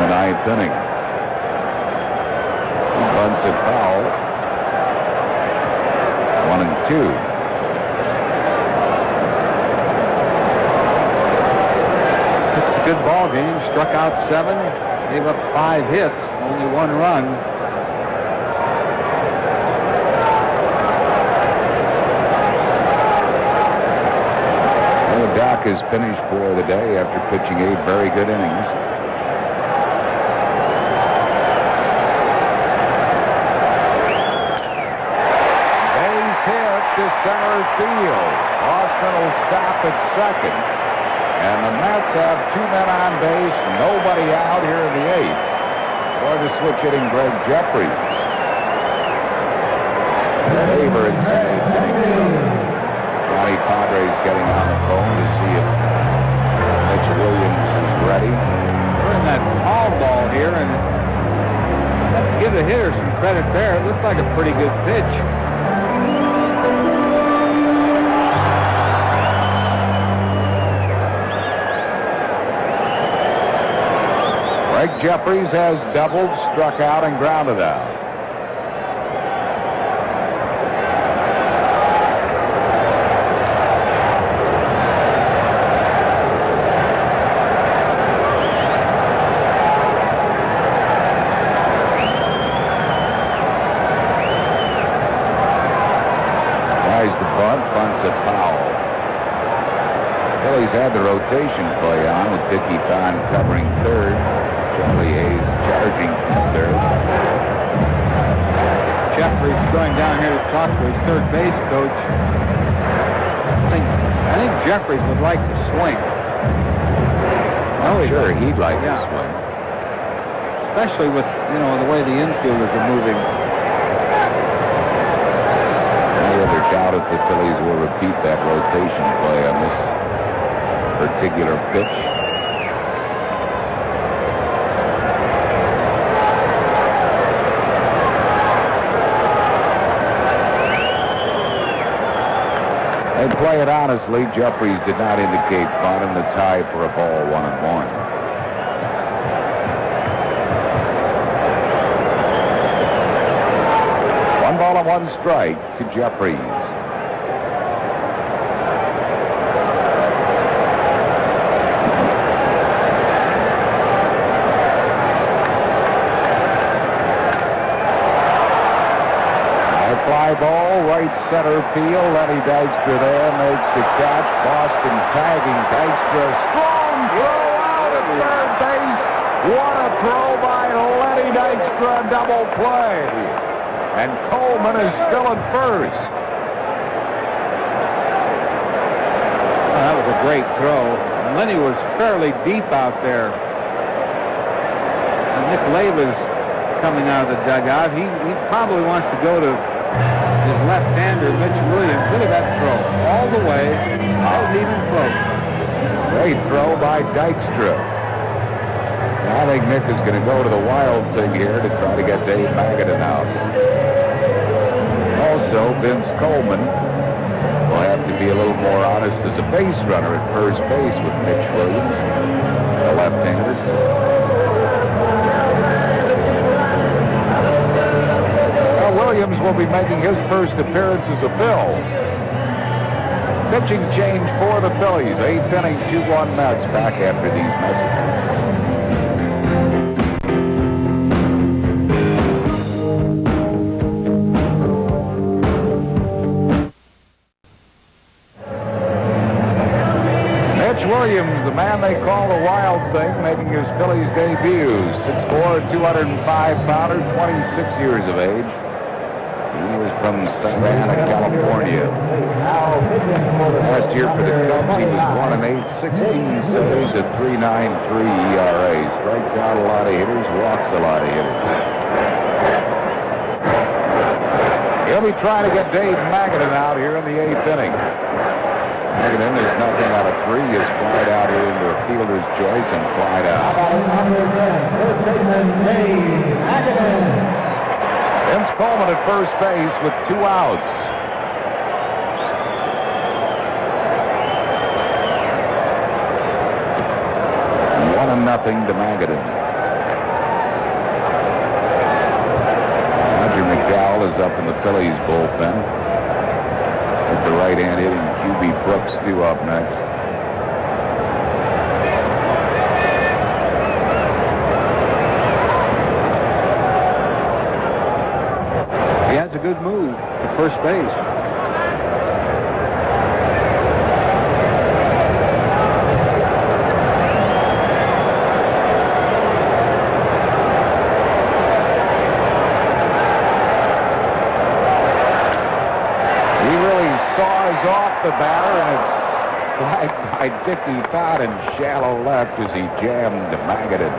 A: the ninth inning. He bunts it foul. 1-2.
B: It's a good ball game. Struck out 7, gave up 5 hits, only 1 run.
A: Doc is finished for the day after pitching 8 very good innings. Base hit to center field. Boston will stop at second. And the Mets have 2 men on base, nobody out here in the 8th. For the switch hitting Gregg Jefferies. Favor in the 8th inning. Johnny Padres getting on the phone to see if Mitch Williams is ready.
B: We're in that foul ball here, and give the hitter some credit there. It looks like a pretty good pitch.
A: Gregg Jefferies has doubled, struck out, and grounded out. Bunts it foul. Phillies had the rotation play on with Dickie Fine covering third. Charlie Hayes charging third.
B: Jefferies going down here to talk to his third base coach. I think Jefferies would like to swing.
A: I'm sure he'd like to swing.
B: Especially with, the way the infielders are moving.
A: Doubt if the Phillies will repeat that rotation play on this particular pitch. They play it honestly. Jefferies did not indicate bunt, and the tie for a ball 1-1. 1 strike to Jefferies. Fly ball, right center field. Lenny Dykstra there makes the catch. Boston tagging Dykstra. Strong throw out at third base. What a throw by Lenny Dykstra. Double play. And Coleman is still at first.
B: That was a great throw. And Lenny was fairly deep out there. And Nick Leyva's coming out of the dugout. He probably wants to go to his left-hander, Mitch Williams. Look at that throw. All the way. That was even close.
A: Great throw by Dykstra. I think Nick is going to go to the wild thing here to try to get Dave Magadan out. Also, Vince Coleman will have to be a little more honest as a base runner at first base with Mitch Williams, the left-hander. Williams will be making his first appearance as a Phil. Pitching change for the Phillies. 8th inning, 2-1 Mets. Back after these messages. Mitch Williams, the man they call the Wild Thing, making his Phillies debut. 6'4", 205-pounder, 26 years of age. He was from Savannah, California. Last year for the Cubs, he was 1-8, 16 saves at 3.93 ERA. Strikes out a lot of hitters, walks a lot of hitters. He'll be trying to get Dave Magadan out here in the 8th inning. Magadan is nothing out of 3. Is flied out here into a fielder's choice and flied out. Vince Coleman at first base with 2 outs. And 1-0 to Magadan. Roger McDowell is up in the Phillies bullpen. At the right-hand hitting Hubie Brooks, 2 up next.
B: He has a good move at first base.
A: Off the batter, and it's flagged by Dickie Todd in shallow left as he jammed Magadan.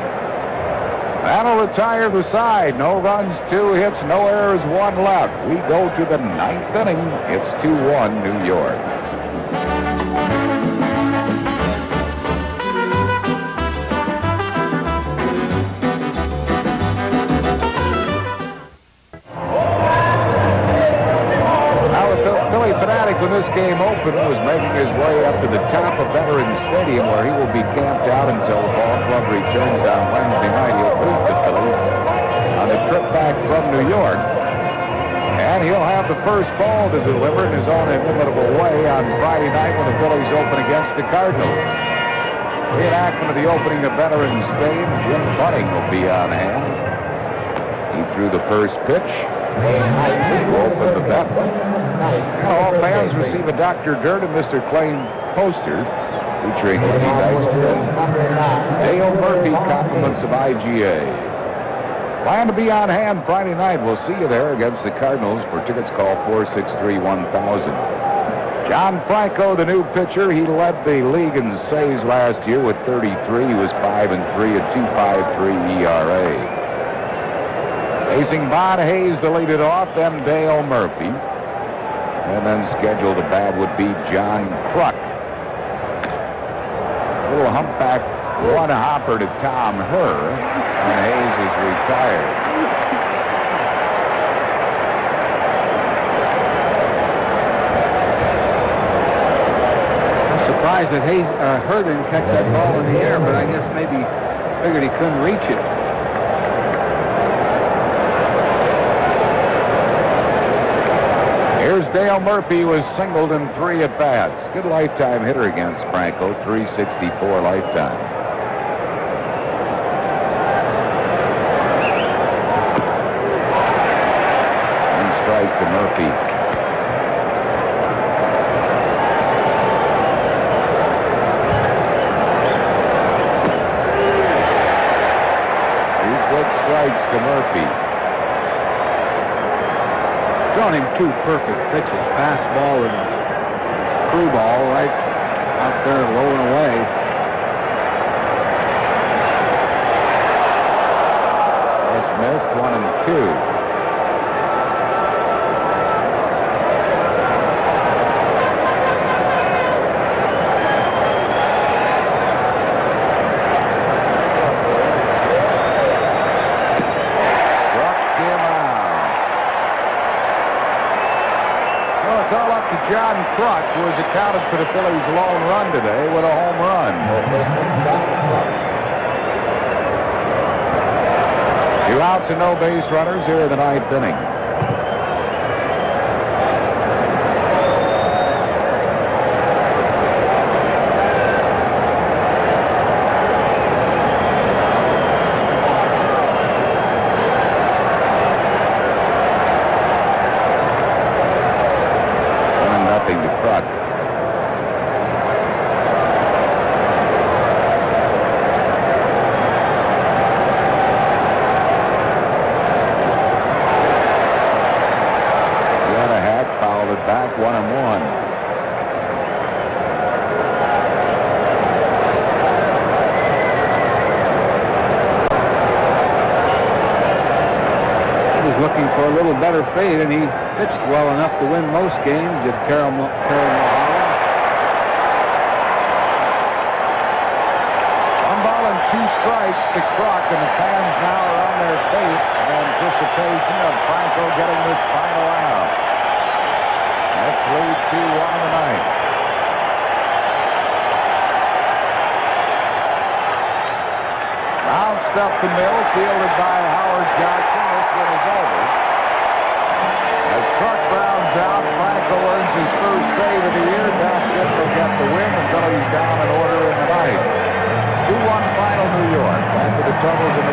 A: That'll retire the side. No runs, 2 hits, no errors, 1 left. We go to the 9th inning. It's 2-1 New York. When this game opened, was making his way up to the top of Veterans Stadium, where he will be camped out until the ball club returns on Wednesday night. He'll beat the Phillies on the trip back from New York. And he'll have the first ball to deliver in his own inimitable way on Friday night when the Phillies open against the Cardinals. Reenactment of the opening of Veterans Stadium, Jim Bunning will be on hand. He threw the first pitch. Open the bet. All fans receive a Dr. Dirt and Mr. Klein poster featuring Lenny Dykstra and Dale Murphy compliments of IGA. Plan to be on hand Friday night. We'll see you there against the Cardinals. For tickets, call 463-1000. John Franco, the new pitcher. He led the league in saves last year with 33. He was 5-3 at 2.53 ERA. Facing Bon Hayes to lead it off, then Dale Murphy. And then scheduled to bat would be John Kruk. Little humpback one-hopper to Tom Herr, and Hayes is retired.
B: I'm surprised that Herr didn't catch that ball in the air, but I guess maybe figured he couldn't reach it.
A: Here's Dale Murphy, was singled in 3 at-bats. Good lifetime hitter against Franco, 364 lifetime. One strike to Murphy. Two quick strikes to Murphy.
B: Thrown him 2 perfect pitches, fastball and screwball right out there low and away.
A: Just missed, 1-2. John Kruk, who has accounted for the Phillies' lone run today with a home run. 2 outs and no base runners here in the 9th inning. back 1-1.
B: Looking for a little better fate, and he pitched well enough to win most games. Did Terry Mulholland.
A: 1 ball and 2 strikes to Kruk, and the fans now are on their feet in anticipation of Franco getting this final out. Let's lead 2-1 in the ninth. Bounced up the middle, fielded by Howard Johnson. This one is over. As Kruk grounds out, Franco earns his first save of the year. Doc Gooden will get the win until he's down in order in the ninth. 2-1 final New York. Back to the troubles in the